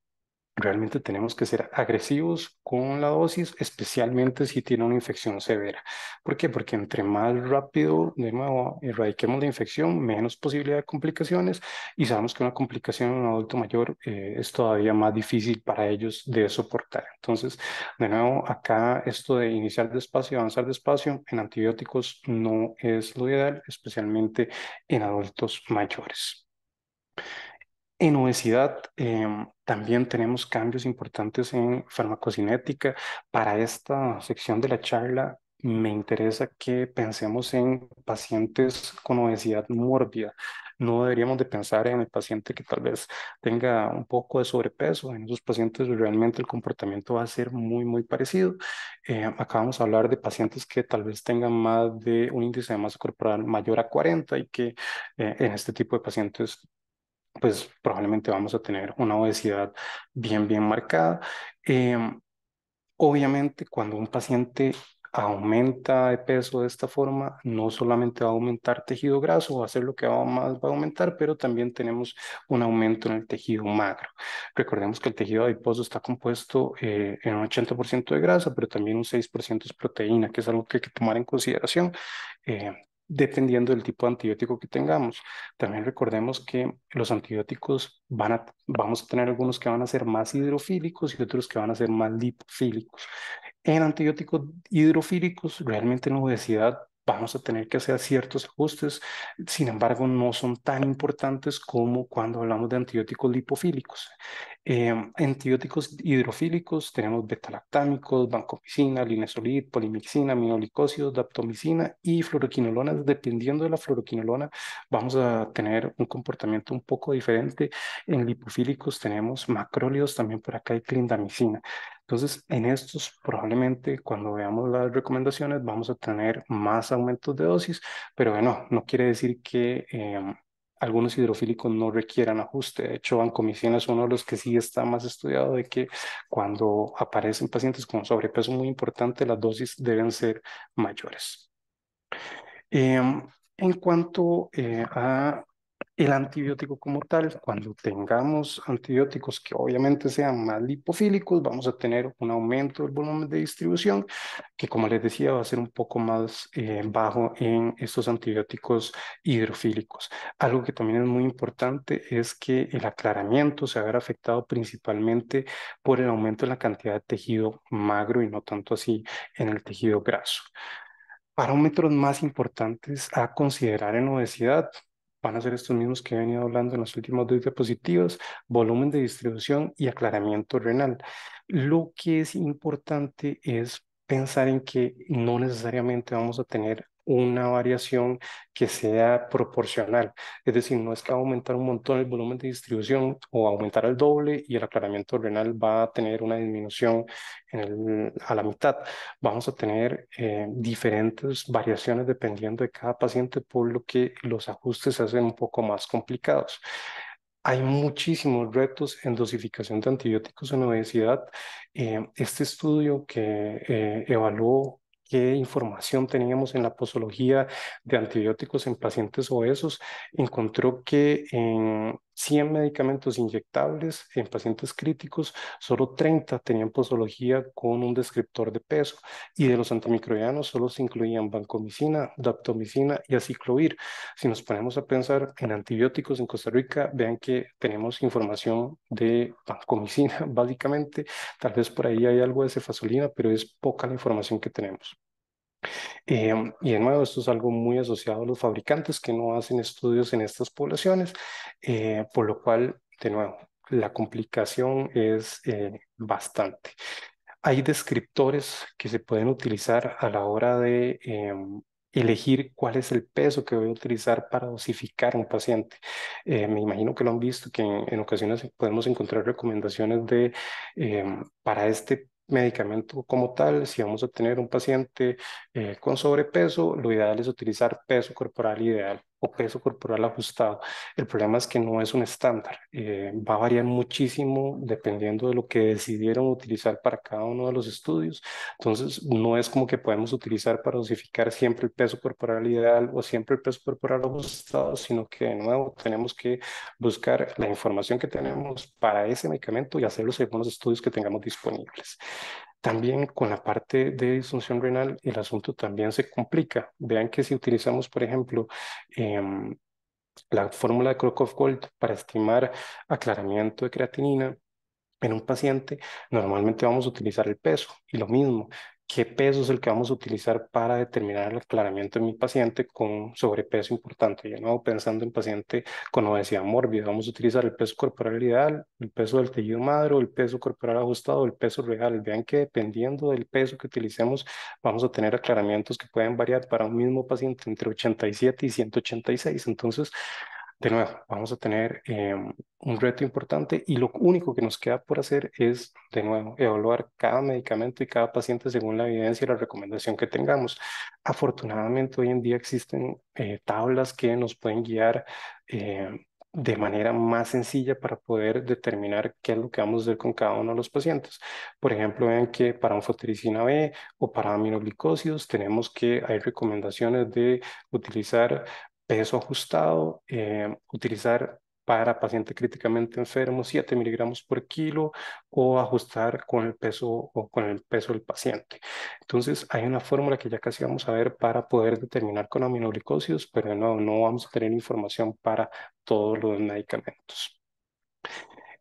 realmente tenemos que ser agresivos con la dosis, especialmente si tiene una infección severa. ¿Por qué? Porque entre más rápido, de nuevo, erradiquemos la infección, menos posibilidad de complicaciones y sabemos que una complicación en un adulto mayor es todavía más difícil para ellos de soportar. Entonces, de nuevo, acá esto de iniciar despacio y avanzar despacio en antibióticos no es lo ideal, especialmente en adultos mayores. En obesidad también tenemos cambios importantes en farmacocinética. Para esta sección de la charla me interesa que pensemos en pacientes con obesidad mórbida. No deberíamos de pensar en el paciente que tal vez tenga un poco de sobrepeso. En esos pacientes realmente el comportamiento va a ser muy, muy parecido. Acá vamos a hablar de pacientes que tal vez tengan más de un índice de masa corporal mayor a 40 y que en este tipo de pacientes pues probablemente vamos a tener una obesidad bien, bien marcada. Obviamente, cuando un paciente aumenta de peso de esta forma, no solamente va a aumentar tejido graso, va a ser lo que más va a aumentar, pero también tenemos un aumento en el tejido magro. Recordemos que el tejido adiposo está compuesto en un 80% de grasa, pero también un 6% es proteína, que es algo que hay que tomar en consideración. Dependiendo del tipo de antibiótico que tengamos. También recordemos que los antibióticos vamos a tener algunos que van a ser más hidrofílicos y otros que van a ser más lipofílicos. En antibióticos hidrofílicos, realmente en obesidad vamos a tener que hacer ciertos ajustes, sin embargo, no son tan importantes como cuando hablamos de antibióticos lipofílicos. Antibióticos hidrofílicos tenemos betalactámicos, vancomicina, linezolid, polimixina, aminoglicosidos, daptomicina y fluoroquinolonas. Dependiendo de la fluoroquinolona, vamos a tener un comportamiento un poco diferente. En lipofílicos tenemos macrólidos, también por acá hay clindamicina. Entonces, en estos probablemente cuando veamos las recomendaciones vamos a tener más aumentos de dosis, pero bueno, no quiere decir que algunos hidrofílicos no requieran ajuste. De hecho, vancomicina es uno de los que sí está más estudiado de que cuando aparecen pacientes con sobrepeso muy importante, las dosis deben ser mayores. En cuanto a el antibiótico como tal, cuando tengamos antibióticos que obviamente sean más lipofílicos, vamos a tener un aumento del volumen de distribución, que como les decía va a ser un poco más bajo en estos antibióticos hidrofílicos. Algo que también es muy importante es que el aclaramiento se va a ver afectado principalmente por el aumento en la cantidad de tejido magro y no tanto así en el tejido graso. Parámetros más importantes a considerar en obesidad van a ser estos mismos que he venido hablando en las últimas dos diapositivas: volumen de distribución y aclaramiento renal. Lo que es importante es pensar en que no necesariamente vamos a tener una variación que sea proporcional. Es decir, no es que va a aumentar un montón el volumen de distribución o aumentar el doble y el aclaramiento renal va a tener una disminución a la mitad. Vamos a tener diferentes variaciones dependiendo de cada paciente, por lo que los ajustes se hacen un poco más complicados. Hay muchísimos retos en dosificación de antibióticos en obesidad. Este estudio que evaluó qué información teníamos en la posología de antibióticos en pacientes obesos encontró que en 100 medicamentos inyectables en pacientes críticos, solo 30 tenían posología con un descriptor de peso, y de los antimicrobianos solo se incluían vancomicina, daptomicina y aciclovir. Si nos ponemos a pensar en antibióticos en Costa Rica, vean que tenemos información de vancomicina, básicamente. Tal vez por ahí hay algo de cefasolina, pero es poca la información que tenemos. Y de nuevo, esto es algo muy asociado a los fabricantes que no hacen estudios en estas poblaciones, por lo cual, de nuevo, la complicación es bastante. Hay descriptores que se pueden utilizar a la hora de elegir cuál es el peso que voy a utilizar para dosificar a un paciente. Me imagino que lo han visto, que en ocasiones podemos encontrar recomendaciones de para este medicamento como tal. Si vamos a tener un paciente con sobrepeso, lo ideal es utilizar peso corporal ideal o peso corporal ajustado. El problema es que no es un estándar, va a variar muchísimo dependiendo de lo que decidieron utilizar para cada uno de los estudios. Entonces, no es como que podemos utilizar para dosificar siempre el peso corporal ideal o siempre el peso corporal ajustado, sino que de nuevo tenemos que buscar la información que tenemos para ese medicamento y hacerlo según los estudios que tengamos disponibles. También con la parte de disfunción renal, el asunto también se complica. Vean que si utilizamos, por ejemplo, em, la fórmula de Crocov-Gold para estimar aclaramiento de creatinina en un paciente, normalmente vamos a utilizar el peso, y lo mismo, ¿qué peso es el que vamos a utilizar para determinar el aclaramiento de mi paciente con sobrepeso importante? Ya no pensando en paciente con obesidad mórbida, vamos a utilizar el peso corporal ideal, el peso del tejido madre, el peso corporal ajustado, el peso real. Vean que dependiendo del peso que utilicemos, vamos a tener aclaramientos que pueden variar para un mismo paciente entre 87 y 186. Entonces, de nuevo, vamos a tener un reto importante, y lo único que nos queda por hacer es, de nuevo, evaluar cada medicamento y cada paciente según la evidencia y la recomendación que tengamos. Afortunadamente, hoy en día existen tablas que nos pueden guiar de manera más sencilla para poder determinar qué es lo que vamos a hacer con cada uno de los pacientes. Por ejemplo, ven que para anfotericina B o para aminoglicosidos tenemos que hay recomendaciones de utilizar peso ajustado, utilizar para paciente críticamente enfermo 7 miligramos por kilo, o ajustar con el peso o con el peso del paciente. Entonces, hay una fórmula que ya casi vamos a ver para poder determinar con aminoglicosidos, pero no vamos a tener información para todos los medicamentos.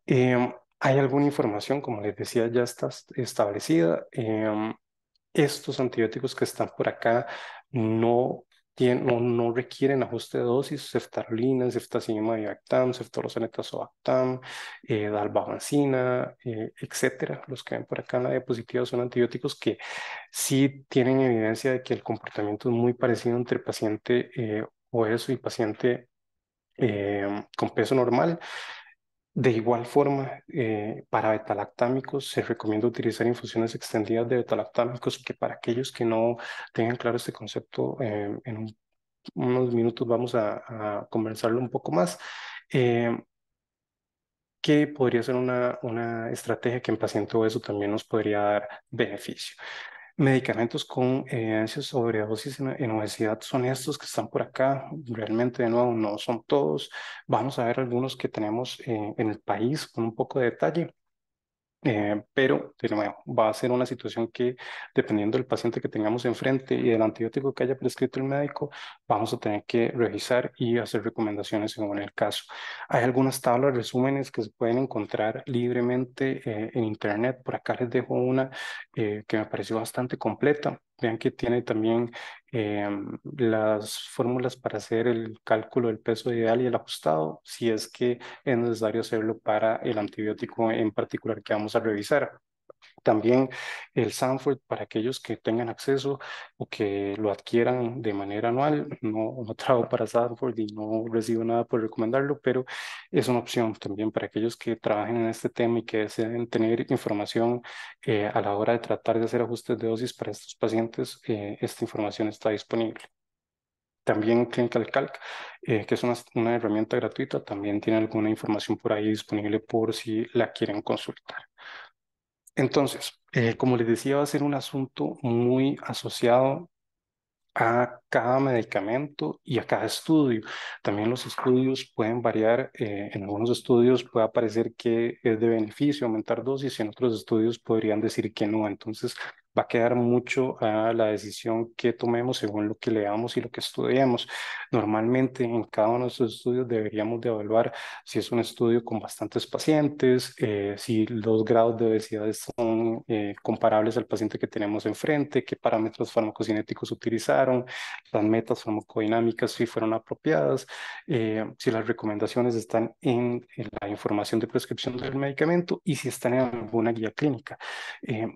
Hay alguna información, como les decía, ya está establecida. Estos antibióticos que están por acá no requieren ajuste de dosis: ceftarolina, ceftazimab y Actam, ceftorosenetazolam, dalbavancina, etcétera. Los que ven por acá en la diapositiva son antibióticos que sí tienen evidencia de que el comportamiento es muy parecido entre paciente obeso y paciente con peso normal. De igual forma, para betalactámicos se recomienda utilizar infusiones extendidas de betalactámicos, que para aquellos que no tengan claro este concepto, unos minutos vamos a conversarlo un poco más. Eh, que podría ser una estrategia que en paciente obeso también nos podría dar beneficio. Medicamentos con evidencia sobre dosis en obesidad son estos que están por acá. Realmente, de nuevo, no son todos. Vamos a ver algunos que tenemos en el país con un poco de detalle. Pero, de nuevo, va a ser una situación que, dependiendo del paciente que tengamos enfrente y del antibiótico que haya prescrito el médico, vamos a tener que revisar y hacer recomendaciones según el caso. Hay algunas tablas, resúmenes que se pueden encontrar libremente en Internet. Por acá les dejo una que me pareció bastante completa. Vean que tiene también las fórmulas para hacer el cálculo del peso ideal y el ajustado, si es que es necesario hacerlo para el antibiótico en particular que vamos a revisar. También el Sanford para aquellos que tengan acceso o que lo adquieran de manera anual. No trabajo para Sanford y no recibo nada por recomendarlo, pero es una opción también para aquellos que trabajen en este tema y que deseen tener información a la hora de tratar de hacer ajustes de dosis para estos pacientes. Esta información está disponible. También Clinical Calc, que es una herramienta gratuita, también tiene alguna información por ahí disponible por si la quieren consultar. Entonces, como les decía, va a ser un asunto muy asociado a cada medicamento y a cada estudio. También los estudios pueden variar. En algunos estudios puede aparecer que es de beneficio aumentar dosis y en otros estudios podrían decir que no. Entonces va a quedar mucho a la decisión que tomemos según lo que leamos y lo que estudiemos. Normalmente en cada uno de estos estudios deberíamos de evaluar si es un estudio con bastantes pacientes, si los grados de obesidad son comparables al paciente que tenemos enfrente, qué parámetros farmacocinéticos utilizaron, las metas farmacodinámicas si fueron apropiadas, si las recomendaciones están en la información de prescripción del medicamento y si están en alguna guía clínica.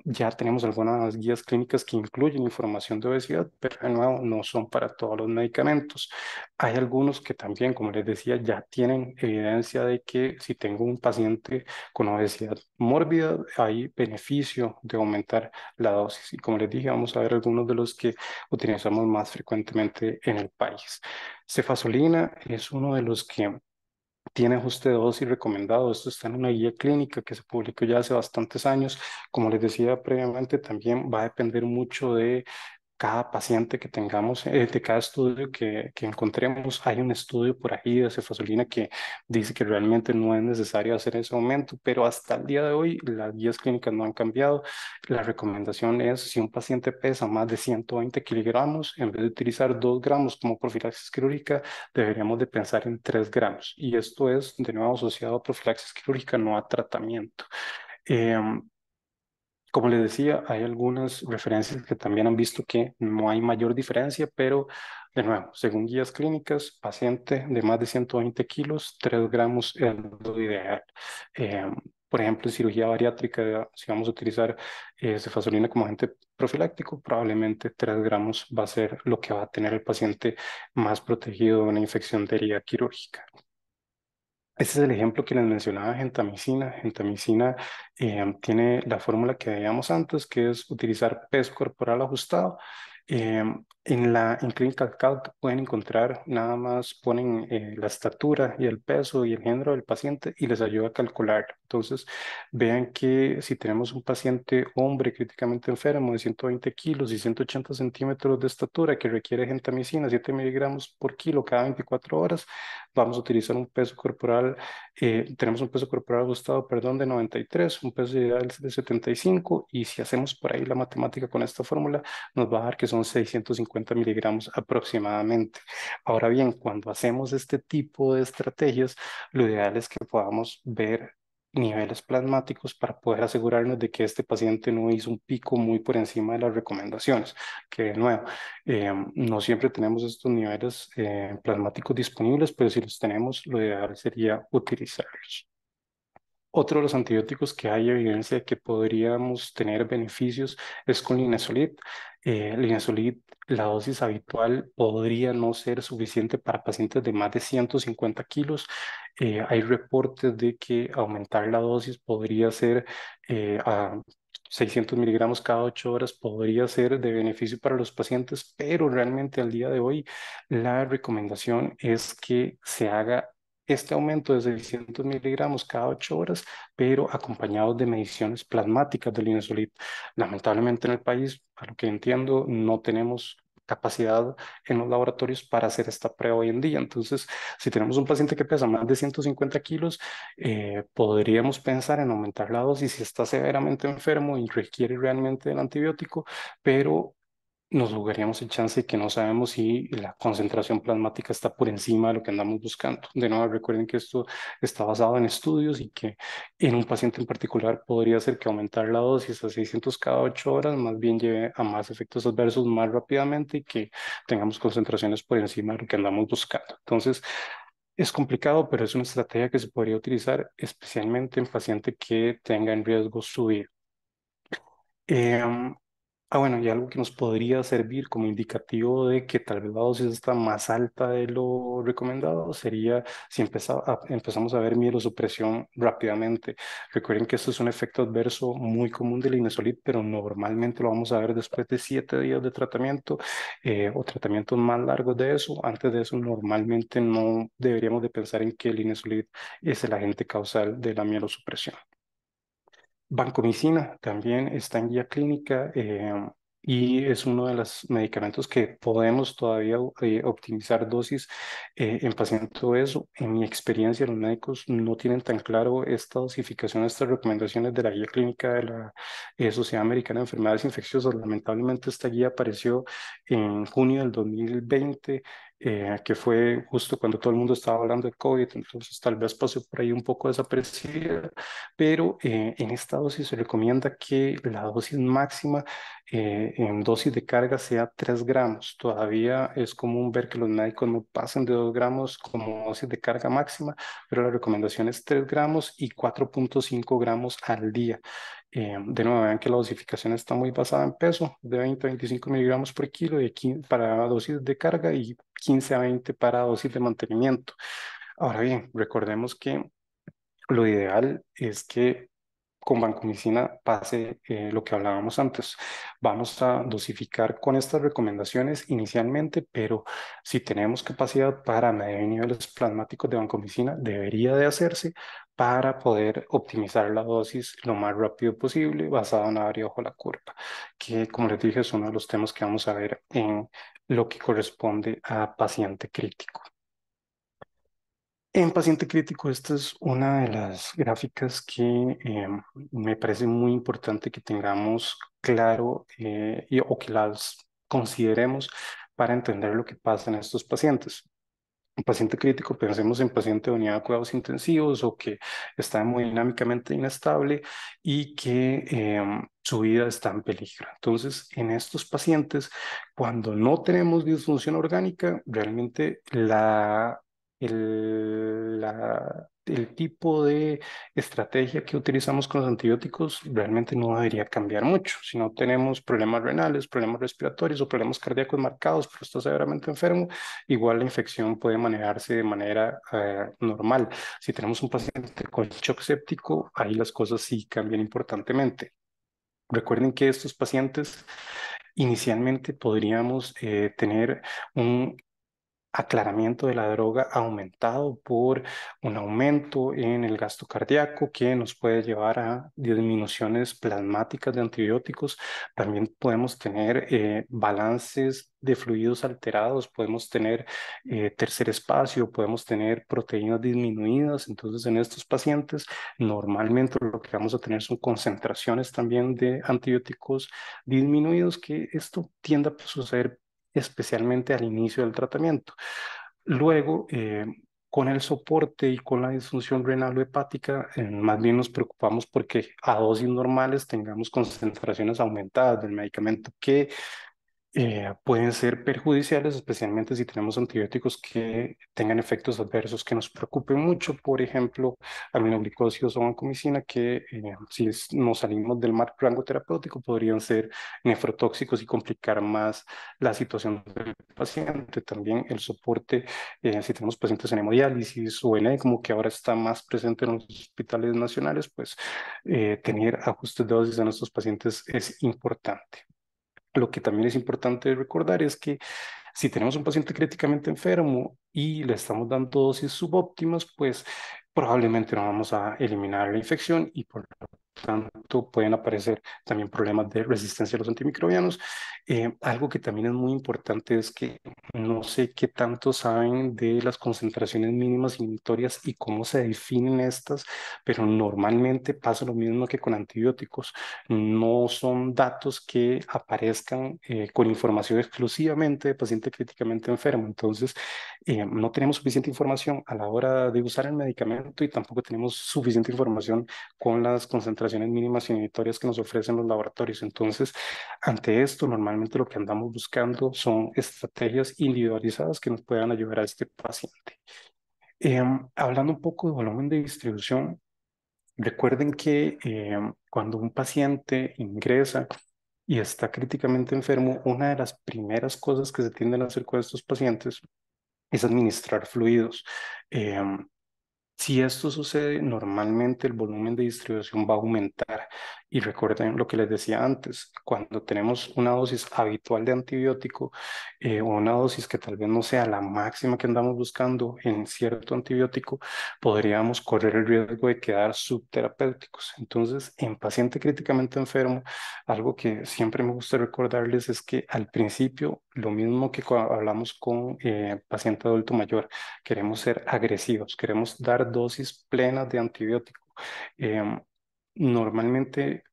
Ya tenemos algunas guías clínicas que incluyen información de obesidad, pero de nuevo no son para todos los medicamentos. Hay algunos que también, como les decía, ya tienen evidencia de que si tengo un paciente con obesidad mórbida, hay beneficio de aumentar la dosis. Y como les dije, vamos a ver algunos de los que utilizamos más frecuentemente en el país. Cefazolina es uno de los que tiene ajuste de dosis recomendado. Esto está en una guía clínica que se publicó ya hace bastantes años. Como les decía previamente, también va a depender mucho de cada paciente que tengamos, de cada estudio que encontremos. Hay un estudio por ahí de cefazolina que dice que realmente no es necesario hacer ese aumento, pero hasta el día de hoy las guías clínicas no han cambiado. La recomendación es si un paciente pesa más de 120 kilogramos, en vez de utilizar 2 gramos como profilaxis quirúrgica, deberíamos de pensar en 3 gramos. Y esto es de nuevo asociado a profilaxis quirúrgica, no a tratamiento. Em, Como les decía, hay algunas referencias que también han visto que no hay mayor diferencia, pero de nuevo, según guías clínicas, paciente de más de 120 kilos, 3 gramos es lo ideal. Eh, por ejemplo, en cirugía bariátrica, si vamos a utilizar cefazolina como agente profiláctico, probablemente 3 gramos va a ser lo que va a tener el paciente más protegido de una infección de herida quirúrgica. Este es el ejemplo que les mencionaba, gentamicina. Gentamicina tiene la fórmula que veíamos antes, que es utilizar peso corporal ajustado. Eh, en Clinical Calc pueden encontrar, nada más ponen la estatura y el peso y el género del paciente y les ayuda a calcular. Entonces, vean que si tenemos un paciente hombre críticamente enfermo de 120 kilos y 180 centímetros de estatura que requiere gentamicina, 7 miligramos por kilo cada 24 horas, vamos a utilizar un peso corporal, tenemos un peso corporal ajustado, perdón, de 93, un peso ideal de 75 y si hacemos por ahí la matemática con esta fórmula, nos va a dar que son 650 miligramos aproximadamente. Ahora bien, cuando hacemos este tipo de estrategias, lo ideal es que podamos ver niveles plasmáticos para poder asegurarnos de que este paciente no hizo un pico muy por encima de las recomendaciones, que de nuevo, no siempre tenemos estos niveles plasmáticos disponibles, pero si los tenemos, lo ideal sería utilizarlos. Otro de los antibióticos que hay evidencia de que podríamos tener beneficios es con linezolid. Linezolid, la dosis habitual podría no ser suficiente para pacientes de más de 150 kilos. Hay reportes de que aumentar la dosis podría ser a 600 miligramos cada 8 horas, podría ser de beneficio para los pacientes, pero realmente al día de hoy la recomendación es que se haga este aumento de 600 miligramos cada 8 horas, pero acompañados de mediciones plasmáticas del linezolid. Lamentablemente en el país, a lo que entiendo, no tenemos capacidad en los laboratorios para hacer esta prueba hoy en día. Entonces, si tenemos un paciente que pesa más de 150 kilos, podríamos pensar en aumentar la dosis si está severamente enfermo y requiere realmente el antibiótico, pero nos jugaríamos el chance de que no sabemos si la concentración plasmática está por encima de lo que andamos buscando. De nuevo, recuerden que esto está basado en estudios y que en un paciente en particular podría ser que aumentar la dosis a 600 cada 8 horas más bien lleve a más efectos adversos más rápidamente y que tengamos concentraciones por encima de lo que andamos buscando. Entonces, es complicado, pero es una estrategia que se podría utilizar especialmente en pacientes que tengan riesgo su vida. Em, bueno, y algo que nos podría servir como indicativo de que tal vez la dosis está más alta de lo recomendado sería si empezamos a ver mielosupresión rápidamente. Recuerden que esto es un efecto adverso muy común del linezolid, pero normalmente lo vamos a ver después de 7 días de tratamiento o tratamientos más largos de eso. Antes de eso, normalmente no deberíamos de pensar en que el linezolid es el agente causal de la mielosupresión. Vancomicina también está en guía clínica. y es uno de los medicamentos que podemos todavía optimizar dosis en pacientes obesos. En mi experiencia, los médicos no tienen tan claro esta dosificación, estas recomendaciones de la guía clínica de la Sociedad Americana de Enfermedades Infecciosas. Lamentablemente, esta guía apareció en junio del 2020, que fue justo cuando todo el mundo estaba hablando de COVID, entonces tal vez pasó por ahí un poco desaparecida, pero en esta dosis se recomienda que la dosis máxima en dosis de carga sea 3 gramos. Todavía es común ver que los médicos no pasen de 2 gramos como dosis de carga máxima, pero la recomendación es 3 gramos y 4,5 gramos al día. De nuevo, vean que la dosificación está muy basada en peso, de 20 a 25 miligramos por kilo y 15 para dosis de carga y 15 a 20 para dosis de mantenimiento. Ahora bien, recordemos que lo ideal es que con vancomicina pase lo que hablábamos antes. Vamos a dosificar con estas recomendaciones inicialmente, pero si tenemos capacidad para medir niveles plasmáticos de vancomicina, debería de hacerse para poder optimizar la dosis lo más rápido posible basada en una área bajo la curva, que como les dije es uno de los temas que vamos a ver en lo que corresponde a paciente crítico. En paciente crítico, esta es una de las gráficas que me parece muy importante que tengamos claro o que las consideremos para entender lo que pasa en estos pacientes. Un paciente crítico, pensemos en paciente de unidad de cuidados intensivos o que está hemodinámicamente inestable y que su vida está en peligro. Entonces, en estos pacientes, cuando no tenemos disfunción orgánica, realmente el tipo de estrategia que utilizamos con los antibióticos realmente no debería cambiar mucho. Si no tenemos problemas renales, problemas respiratorios o problemas cardíacos marcados, pero está severamente enfermo, igual la infección puede manejarse de manera normal. Si tenemos un paciente con shock séptico, ahí las cosas sí cambian importantemente. Recuerden que estos pacientes inicialmente podríamos tener un aclaramiento de la droga aumentado por un aumento en el gasto cardíaco que nos puede llevar a disminuciones plasmáticas de antibióticos. También podemos tener balances de fluidos alterados, podemos tener tercer espacio, podemos tener proteínas disminuidas. Entonces, en estos pacientes, normalmente lo que vamos a tener son concentraciones también de antibióticos disminuidos, que esto tiende a suceder especialmente al inicio del tratamiento. Luego, con el soporte y con la disfunción renal o hepática, más bien nos preocupamos porque a dosis normales tengamos concentraciones aumentadas del medicamento que pueden ser perjudiciales, especialmente si tenemos antibióticos que tengan efectos adversos que nos preocupen mucho, por ejemplo, aminoglucosis o vancomicina, que nos salimos del rango terapéutico podrían ser nefrotóxicos y complicar más la situación del paciente. También el soporte, si tenemos pacientes en hemodiálisis o en ECMO, que ahora está más presente en los hospitales nacionales, pues tener ajustes de dosis en estos pacientes es importante. Lo que también es importante recordar es que si tenemos un paciente críticamente enfermo y le estamos dando dosis subóptimas, pues probablemente no vamos a eliminar la infección y por tanto pueden aparecer también problemas de resistencia a los antimicrobianos. Algo que también es muy importante es que no sé qué tanto saben de las concentraciones mínimas inhibitorias y cómo se definen estas, pero normalmente pasa lo mismo que con antibióticos. No son datos que aparezcan con información exclusivamente de paciente críticamente enfermo. Entonces, no tenemos suficiente información a la hora de usar el medicamento y tampoco tenemos suficiente información con las concentraciones mínimas inhibitorias que nos ofrecen los laboratorios. Entonces, ante esto, normalmente lo que andamos buscando son estrategias individualizadas que nos puedan ayudar a este paciente. Hablando un poco de volumen de distribución, recuerden que cuando un paciente ingresa y está críticamente enfermo, una de las primeras cosas que se tienden a hacer con estos pacientes es administrar fluidos. Em, si esto sucede, normalmente el volumen de distribución va a aumentar Y recuerden lo que les decía antes, cuando tenemos una dosis habitual de antibiótico o una dosis que tal vez no sea la máxima que andamos buscando en cierto antibiótico, podríamos correr el riesgo de quedar subterapéuticos. Entonces, en paciente críticamente enfermo, algo que siempre me gusta recordarles es que al principio, lo mismo que cuando hablamos con paciente adulto mayor, queremos ser agresivos, queremos dar dosis plenas de antibiótico. Em, Normalmente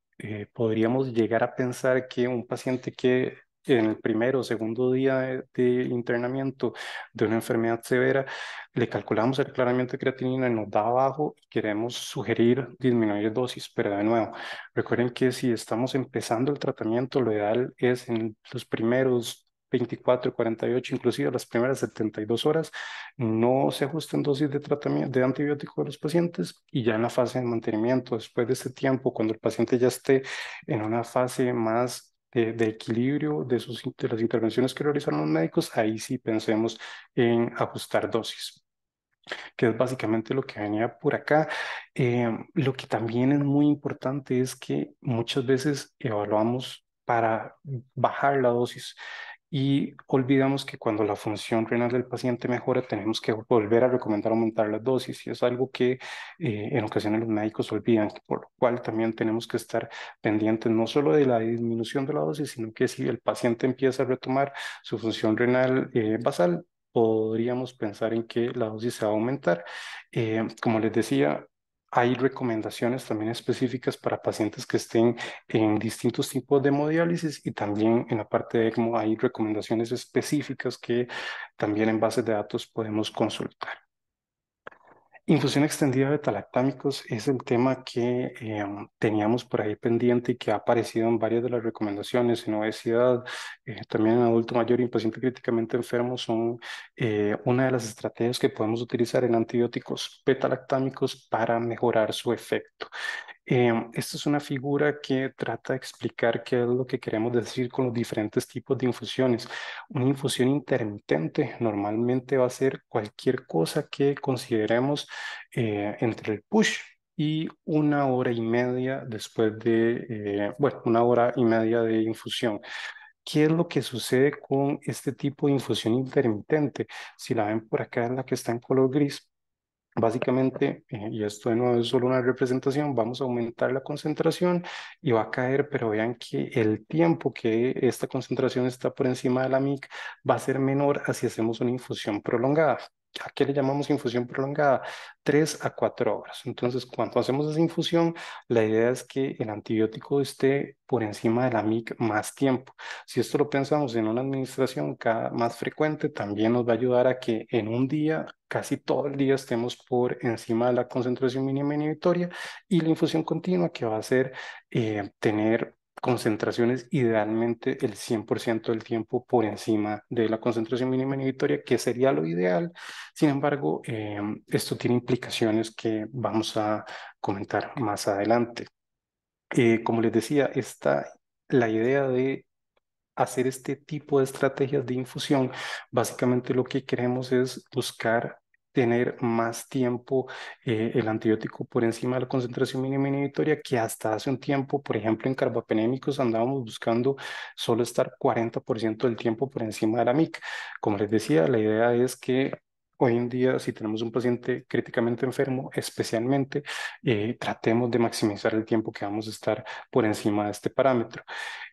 podríamos llegar a pensar que un paciente que en el primero o segundo día de internamiento de una enfermedad severa, le calculamos el claramiento de creatinina y nos da bajo y queremos sugerir disminuir dosis, pero de nuevo, recuerden que si estamos empezando el tratamiento, lo ideal es en los primeros 24, 48, inclusive las primeras 72 horas, no se ajusten dosis de tratamiento de antibiótico de los pacientes y ya en la fase de mantenimiento, después de ese tiempo, cuando el paciente ya esté en una fase más de equilibrio de las intervenciones que realizaron los médicos, ahí sí pensemos en ajustar dosis, que es básicamente lo que venía por acá. Lo que también es muy importante es que muchas veces evaluamos para bajar la dosis y olvidamos que cuando la función renal del paciente mejora, tenemos que volver a recomendar aumentar las dosis y es algo que en ocasiones los médicos olvidan, por lo cual también tenemos que estar pendientes no solo de la disminución de la dosis, sino que si el paciente empieza a retomar su función renal basal, podríamos pensar en que la dosis se va a aumentar. Como les decía, hay recomendaciones también específicas para pacientes que estén en distintos tipos de hemodiálisis y también en la parte de ECMO hay recomendaciones específicas que también en bases de datos podemos consultar. Infusión extendida de talactámicos es el tema que teníamos por ahí pendiente y que ha aparecido en varias de las recomendaciones en obesidad, también en adulto mayor y en paciente críticamente enfermo son una de las estrategias que podemos utilizar en antibióticos beta-lactámicos para mejorar su efecto. Esta es una figura que trata de explicar qué es lo que queremos decir con los diferentes tipos de infusiones. Una infusión intermitente normalmente va a ser cualquier cosa que consideremos entre el push y 1 hora y media después de, bueno, 1 hora y media de infusión. ¿Qué es lo que sucede con este tipo de infusión intermitente? Si la ven por acá, en la que está en color gris, básicamente, y esto de nuevo es solo una representación, vamos a aumentar la concentración y va a caer, pero vean que el tiempo que esta concentración está por encima de la MIC va a ser menor a si hacemos una infusión prolongada. ¿A qué le llamamos infusión prolongada? 3 a 4 horas. Entonces, cuando hacemos esa infusión, la idea es que el antibiótico esté por encima de la MIC más tiempo. Si esto lo pensamos en una administración cada, más frecuente, también nos va a ayudar a que en un día, casi todo el día, estemos por encima de la concentración mínima inhibitoria y la infusión continua que va a ser tener concentraciones idealmente el 100% del tiempo por encima de la concentración mínima inhibitoria, que sería lo ideal. Sin embargo, esto tiene implicaciones que vamos a comentar más adelante. Como les decía, está la idea de hacer este tipo de estrategias de infusión, básicamente lo que queremos es buscar tener más tiempo el antibiótico por encima de la concentración mínima inhibitoria, que hasta hace un tiempo, por ejemplo, en carbapenémicos andábamos buscando solo estar 40% del tiempo por encima de la MIC. Como les decía, la idea es que hoy en día, si tenemos un paciente críticamente enfermo, especialmente, tratemos de maximizar el tiempo que vamos a estar por encima de este parámetro.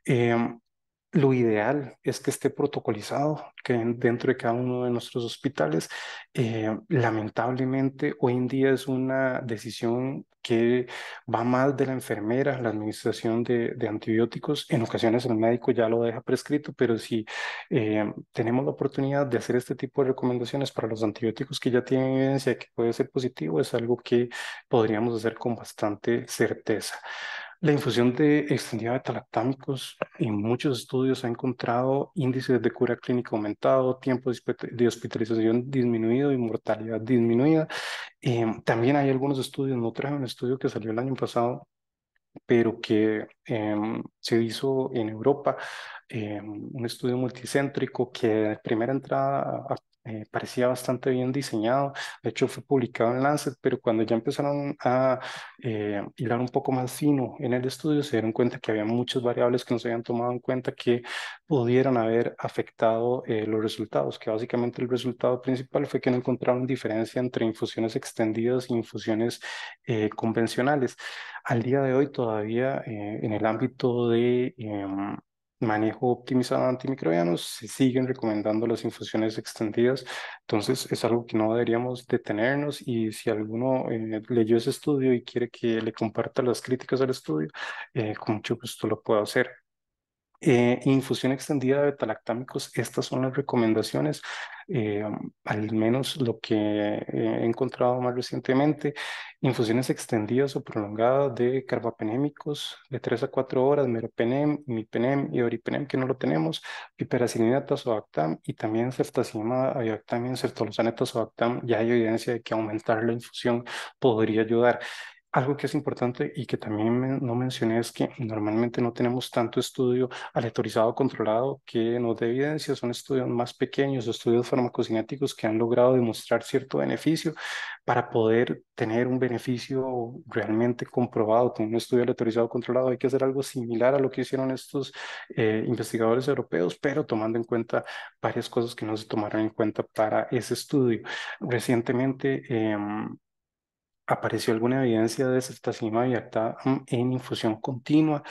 Em, lo ideal es que esté protocolizado, que dentro de cada uno de nuestros hospitales. Lamentablemente, hoy en día es una decisión que va más de la enfermera, la administración de antibióticos. En ocasiones el médico ya lo deja prescrito, pero si tenemos la oportunidad de hacer este tipo de recomendaciones para los antibióticos que ya tienen evidencia de que puede ser positivo, es algo que podríamos hacer con bastante certeza. La infusión de extendida de talactámicos en muchos estudios ha encontrado índices de cura clínica aumentado, tiempo de hospitalización disminuido y mortalidad disminuida. También hay algunos estudios, no traje un estudio que salió el año pasado, pero que se hizo en Europa, un estudio multicéntrico que de primera entrada parecía bastante bien diseñado. De hecho, fue publicado en Lancet, pero cuando ya empezaron a hilar un poco más fino en el estudio, se dieron cuenta que había muchas variables que no se habían tomado en cuenta que pudieran haber afectado los resultados, que básicamente el resultado principal fue que no encontraron diferencia entre infusiones extendidas e infusiones convencionales. Al día de hoy todavía en el ámbito de manejo optimizado de antimicrobianos se siguen recomendando las infusiones extendidas, entonces es algo que no deberíamos detenernos y si alguno leyó ese estudio y quiere que le comparta las críticas al estudio, con mucho gusto lo puedo hacer. Infusión extendida de betalactámicos, estas son las recomendaciones, eh, al menos lo que he encontrado más recientemente. Infusiones extendidas o prolongadas de carbapenémicos de 3 a 4 horas, meropenem, imipenem y oripenem, que no lo tenemos, piperacilina, tazobactam y también ceftazimab, avibactam y ceftolozane tazobactam. Ya hay evidencia de que aumentar la infusión podría ayudar. Algo que es importante y que también no mencioné es que normalmente no tenemos tanto estudio aleatorizado controlado que nos dé evidencia, son estudios más pequeños, estudios farmacocinéticos que han logrado demostrar cierto beneficio para poder tener un beneficio realmente comprobado con un estudio aleatorizado controlado. Hay que hacer algo similar a lo que hicieron estos investigadores europeos, pero tomando en cuenta varias cosas que no se tomaron en cuenta para ese estudio. Recientemente, apareció alguna evidencia de ceftazimab y acta en infusión continua,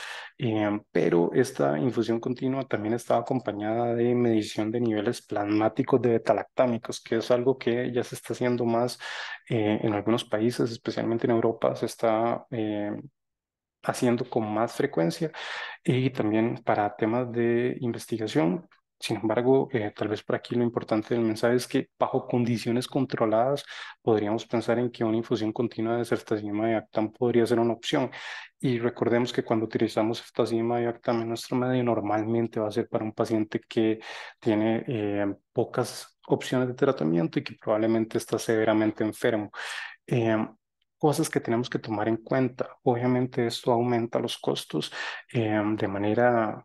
pero esta infusión continua también estaba acompañada de medición de niveles plasmáticos de betalactámicos, que es algo que ya se está haciendo más en algunos países, especialmente en Europa, se está haciendo con más frecuencia y también para temas de investigación. Sin embargo, tal vez por aquí lo importante del mensaje es que bajo condiciones controladas podríamos pensar en que una infusión continua de ceftazimab y actam podría ser una opción. Y recordemos que cuando utilizamos ceftazimab y actam en nuestro medio, normalmente va a ser para un paciente que tiene pocas opciones de tratamiento y que probablemente está severamente enfermo. Eh, Cosas que tenemos que tomar en cuenta. Obviamente esto aumenta los costos de manera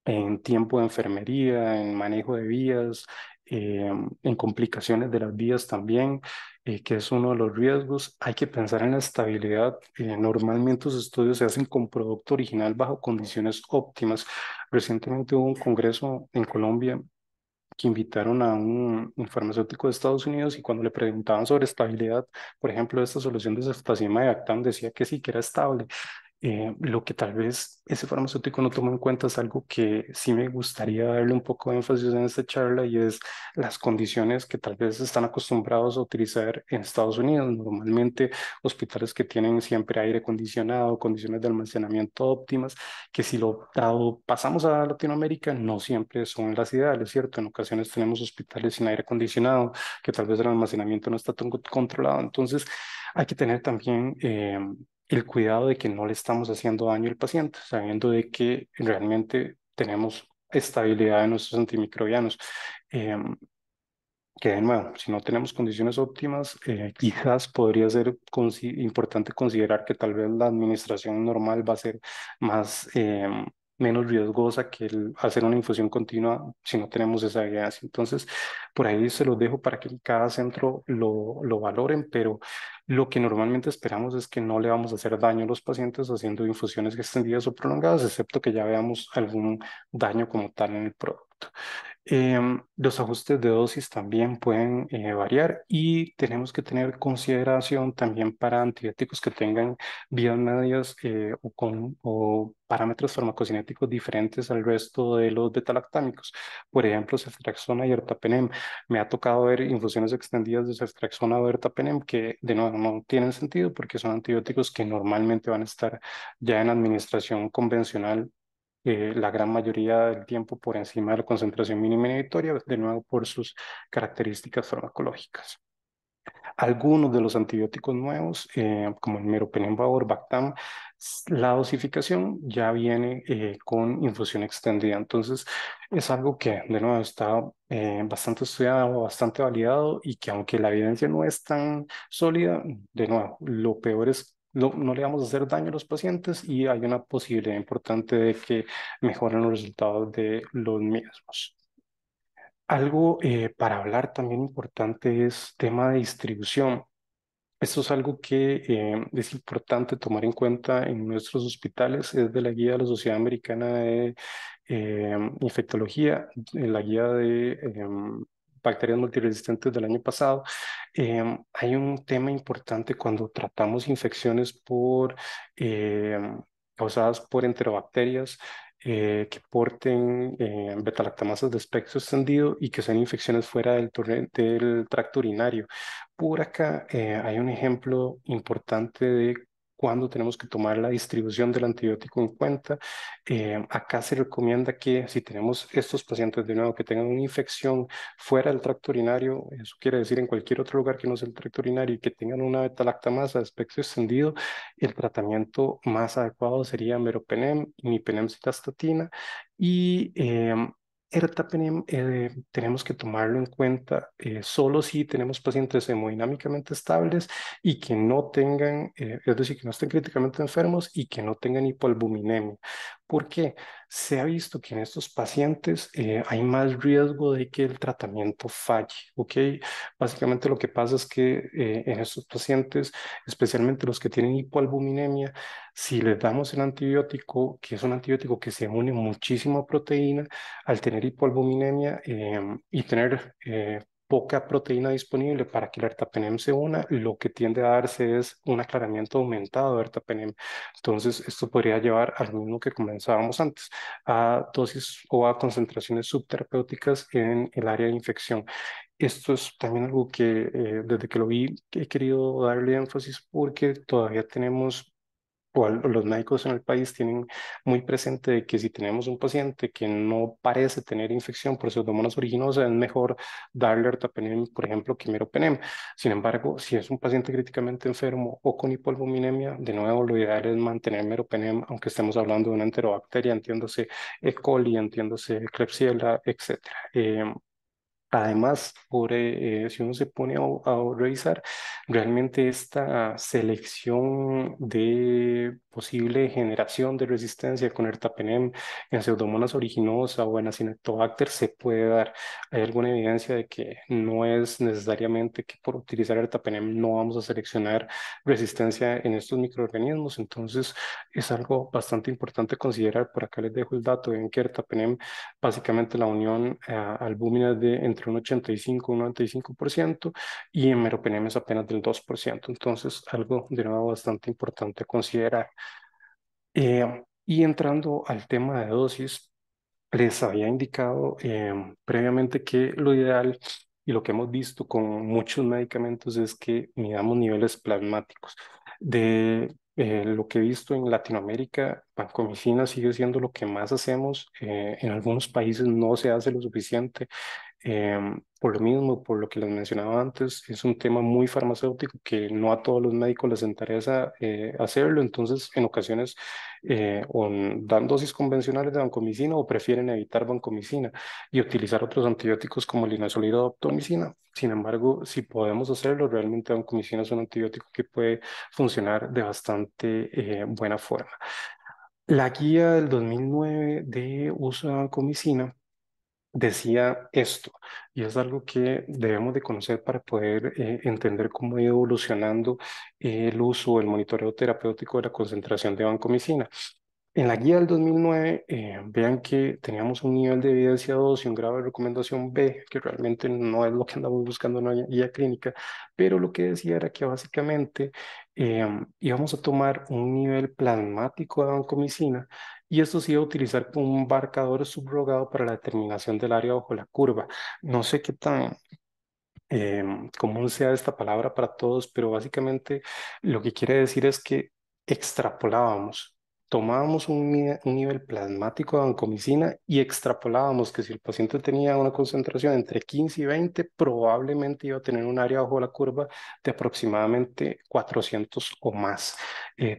en tiempo de enfermería, en manejo de vías, en complicaciones de las vías también, que es uno de los riesgos. Hay que pensar en la estabilidad. Normalmente los estudios se hacen con producto original bajo condiciones óptimas. Recientemente hubo un congreso en Colombia que invitaron a un farmacéutico de Estados Unidos y cuando le preguntaban sobre estabilidad, por ejemplo, de esta solución de ceftazimab y Actam, decía que sí, que era estable. Lo que tal vez ese farmacéutico no tomó en cuenta es algo que sí me gustaría darle un poco de énfasis en esta charla y es las condiciones que tal vez están acostumbrados a utilizar en Estados Unidos. Normalmente hospitales que tienen siempre aire acondicionado, condiciones de almacenamiento óptimas, que si lo pasamos a Latinoamérica no siempre son las ideales, ¿cierto? En ocasiones tenemos hospitales sin aire acondicionado, que tal vez el almacenamiento no está tan controlado. Entonces hay que tener también el cuidado de que no le estamos haciendo daño al paciente, sabiendo de que realmente tenemos estabilidad en nuestros antimicrobianos. Que de nuevo, si no tenemos condiciones óptimas, quizás podría ser importante considerar que tal vez la administración normal va a ser más, menos riesgosa que el hacer una infusión continua si no tenemos esa evidencia. Entonces, por ahí se los dejo para que cada centro lo valoren, pero lo que normalmente esperamos es que no le vamos a hacer daño a los pacientes haciendo infusiones extendidas o prolongadas, excepto que ya veamos algún daño como tal en el producto. Los ajustes de dosis también pueden variar y tenemos que tener consideración también para antibióticos que tengan vías medias o parámetros farmacocinéticos diferentes al resto de los betalactámicos. Por ejemplo, ceftriaxona y ertapenem. Me ha tocado ver infusiones extendidas de ceftriaxona o ertapenem que de nuevo no tienen sentido porque son antibióticos que normalmente van a estar ya en administración convencional la gran mayoría del tiempo por encima de la concentración mínima inhibitoria, de nuevo por sus características farmacológicas. Algunos de los antibióticos nuevos, como el meropenem o Bactam, la dosificación ya viene con infusión extendida. Entonces, es algo que, de nuevo, está bastante estudiado, bastante validado y que aunque la evidencia no es tan sólida, de nuevo, lo peor es no le vamos a hacer daño a los pacientes y hay una posibilidad importante de que mejoren los resultados de los mismos. Algo para hablar también importante es tema de distribución. Esto es algo que es importante tomar en cuenta en nuestros hospitales. Es de la guía de la Sociedad Americana de Infectología, la guía de bacterias multiresistentes del año pasado. Hay un tema importante cuando tratamos infecciones causadas por enterobacterias. Que porten betalactamasas de espectro extendido y que sean infecciones fuera del tracto urinario. Por acá hay un ejemplo importante de cuándo tenemos que tomar la distribución del antibiótico en cuenta. Acá se recomienda que si tenemos estos pacientes de nuevo que tengan una infección fuera del tracto urinario, eso quiere decir en cualquier otro lugar que no sea el tracto urinario y que tengan una beta-lactamasa de espectro extendido, el tratamiento más adecuado sería meropenem, imipenem cilastatina y ertapenem tenemos que tomarlo en cuenta solo si tenemos pacientes hemodinámicamente estables y que no tengan, es decir, que no estén críticamente enfermos y que no tengan hipoalbuminemia. ¿Por qué? Se ha visto que en estos pacientes hay más riesgo de que el tratamiento falle, ¿ok? Básicamente lo que pasa es que en estos pacientes, especialmente los que tienen hipoalbuminemia, si les damos el antibiótico, que es un antibiótico que se une muchísimo a proteína, al tener hipoalbuminemia y tener poca proteína disponible para que el ertapenem se una, lo que tiende a darse es un aclaramiento aumentado de ertapenem. Entonces, esto podría llevar al mismo que comenzábamos antes, a dosis o a concentraciones subterapéuticas en el área de infección. Esto es también algo que desde que lo vi he querido darle énfasis porque todavía tenemos los médicos en el país tienen muy presente de que si tenemos un paciente que no parece tener infección por Pseudomonas aeruginosa, es mejor darle ertapenem, por ejemplo, que meropenem. Sin embargo, si es un paciente críticamente enfermo o con hipoalbuminemia, de nuevo, lo ideal es mantener meropenem, aunque estemos hablando de una enterobacteria, entiéndose E. coli, entiéndose Klebsiella, etcétera. Además, si uno se pone a revisar, realmente esta selección de posible generación de resistencia con ertapenem en Pseudomonas aeruginosa o en Acinetobacter se puede dar. Hay alguna evidencia de que no es necesariamente que por utilizar ertapenem no vamos a seleccionar resistencia en estos microorganismos, entonces es algo bastante importante considerar. Por acá les dejo el dato, ven que ertapenem básicamente la unión albúmina es de entre un 85 y un 95% y en meropenem es apenas del 2%. Entonces, algo de nuevo bastante importante a considerar. Y entrando al tema de dosis, les había indicado previamente que lo ideal y lo que hemos visto con muchos medicamentos es que midamos niveles plasmáticos. De lo que he visto en Latinoamérica, vancomicina sigue siendo lo que más hacemos. En algunos países no se hace lo suficiente. Por lo mismo, por lo que les mencionaba antes, es un tema muy farmacéutico que no a todos los médicos les interesa hacerlo, entonces en ocasiones dan dosis convencionales de vancomicina o prefieren evitar vancomicina y utilizar otros antibióticos como linezolida o daptomicina. Sin embargo, si podemos hacerlo, realmente vancomicina es un antibiótico que puede funcionar de bastante buena forma. La guía del 2009 de uso de vancomicina decía esto, y es algo que debemos de conocer para poder entender cómo ha ido evolucionando el uso, el monitoreo terapéutico de la concentración de vancomicina. En la guía del 2009, vean que teníamos un nivel de evidencia 2 y un grado de recomendación B, que realmente no es lo que andamos buscando en una guía clínica, pero lo que decía era que básicamente íbamos a tomar un nivel plasmático de vancomicina y esto se iba a utilizar como un marcador subrogado para la determinación del área bajo la curva. No sé qué tan común sea esta palabra para todos, pero básicamente lo que quiere decir es que extrapolábamos, tomábamos un nivel plasmático de vancomicina y extrapolábamos que si el paciente tenía una concentración entre 15 y 20, probablemente iba a tener un área bajo la curva de aproximadamente 400 o más.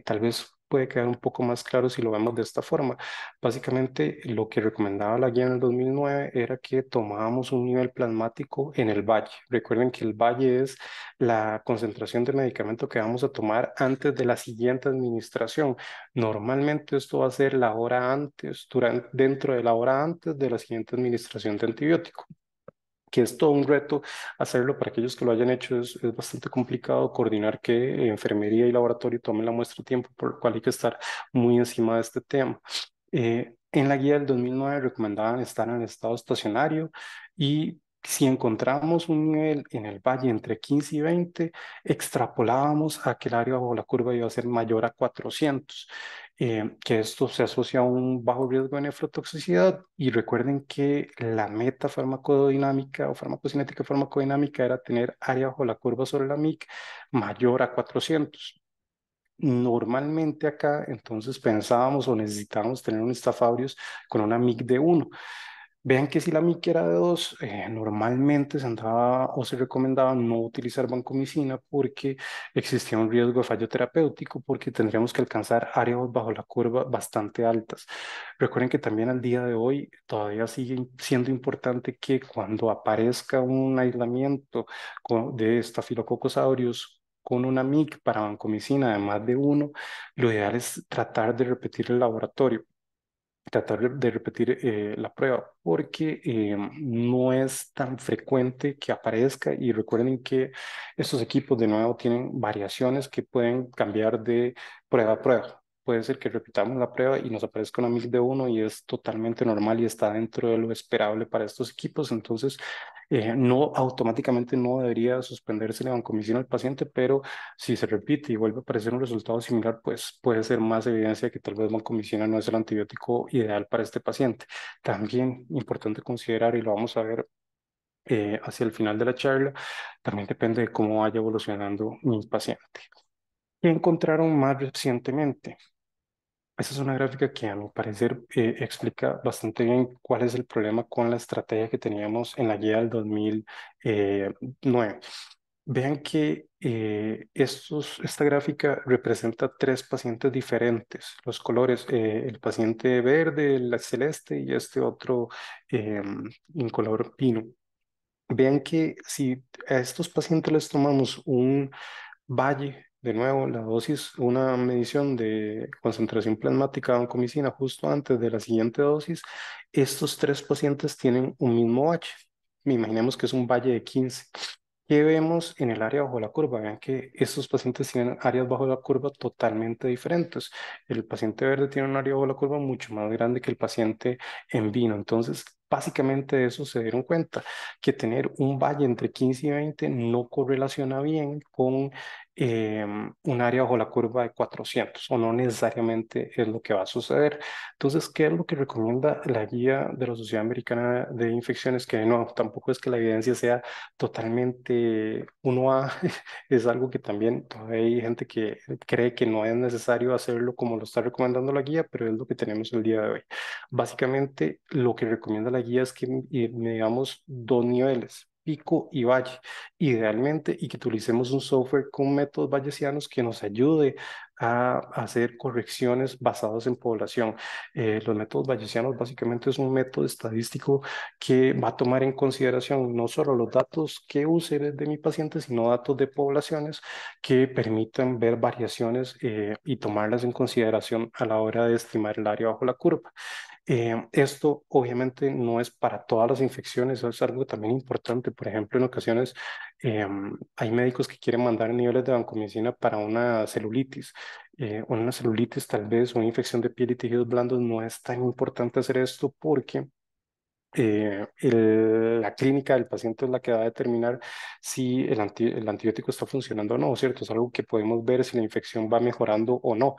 Tal vez puede quedar un poco más claro si lo vemos de esta forma. Básicamente, lo que recomendaba la guía en el 2009 era que tomábamos un nivel plasmático en el valle. Recuerden que el valle es la concentración de medicamento que vamos a tomar antes de la siguiente administración. Normalmente esto va a ser la hora antes, dentro de la hora antes de la siguiente administración de antibiótico. que es todo un reto hacerlo. Para aquellos que lo hayan hecho es bastante complicado coordinar que enfermería y laboratorio tomen la muestra a tiempo, por lo cual hay que estar muy encima de este tema. En la guía del 2009 recomendaban estar en el estado estacionario y si encontramos un nivel en el valle entre 15 y 20, extrapolábamos a que el área bajo la curva iba a ser mayor a 400, que esto se asocia a un bajo riesgo de nefrotoxicidad. Y recuerden que la meta farmacodinámica o farmacocinética farmacodinámica era tener área bajo la curva sobre la MIC mayor a 400. Normalmente acá, entonces pensábamos o necesitábamos tener un Staphylococcus con una MIC de 1. Vean que si la MIC era de 2, normalmente se andaba o se recomendaba no utilizar vancomicina porque existía un riesgo de fallo terapéutico, porque tendríamos que alcanzar áreas bajo la curva bastante altas. Recuerden que también al día de hoy todavía sigue siendo importante que cuando aparezca un aislamiento de Staphylococcus aureus con una MIC para vancomicina de más de 1, lo ideal es tratar de repetir el laboratorio, tratar de repetir la prueba, porque no es tan frecuente que aparezca. Y recuerden que estos equipos de nuevo tienen variaciones que pueden cambiar de prueba a prueba. Puede ser que repitamos la prueba y nos aparezca una MIC de 1 y es totalmente normal y está dentro de lo esperable para estos equipos. Entonces, no automáticamente no debería suspenderse la vancomicina al paciente, pero si se repite y vuelve a aparecer un resultado similar, pues puede ser más evidencia que tal vez vancomicina no es el antibiótico ideal para este paciente. También importante considerar, y lo vamos a ver hacia el final de la charla, también depende de cómo vaya evolucionando mi paciente. ¿Qué encontraron más recientemente? Esa es una gráfica que a mi parecer explica bastante bien cuál es el problema con la estrategia que teníamos en la guía del 2009. Vean que esta gráfica representa tres pacientes diferentes. Los colores, el paciente verde, el celeste y este otro en color pino. Vean que si a estos pacientes les tomamos un valle, de nuevo, la dosis, una medición de concentración plasmática de vancomicina justo antes de la siguiente dosis, estos tres pacientes tienen un mismo valle. Imaginemos que es un valle de 15. ¿Qué vemos en el área bajo la curva? Vean que estos pacientes tienen áreas bajo la curva totalmente diferentes. El paciente verde tiene un área bajo la curva mucho más grande que el paciente en vino. Entonces, básicamente de eso se dieron cuenta, que tener un valle entre 15 y 20 no correlaciona bien con un área bajo la curva de 400, o no necesariamente es lo que va a suceder. Entonces, ¿qué es lo que recomienda la guía de la Sociedad Americana de Infecciones? Que no, tampoco es que la evidencia sea totalmente 1A, es algo que también todavía hay gente que cree que no es necesario hacerlo como lo está recomendando la guía, pero es lo que tenemos el día de hoy. Básicamente, lo que recomienda la guía es que medamos dos niveles, pico y valle, idealmente, y que utilicemos un software con métodos bayesianos que nos ayude a hacer correcciones basadas en población. Los métodos bayesianos básicamente es un método estadístico que va a tomar en consideración no solo los datos que use de mi paciente, sino datos de poblaciones que permitan ver variaciones y tomarlas en consideración a la hora de estimar el área bajo la curva. Esto obviamente no es para todas las infecciones, es algo también importante. Por ejemplo, en ocasiones hay médicos que quieren mandar niveles de vancomicina para una celulitis. Una celulitis tal vez, una infección de piel y tejidos blandos, no es tan importante hacer esto porque la clínica del paciente es la que va a determinar si el antibiótico está funcionando o no, ¿cierto? Es algo que podemos ver si la infección va mejorando o no.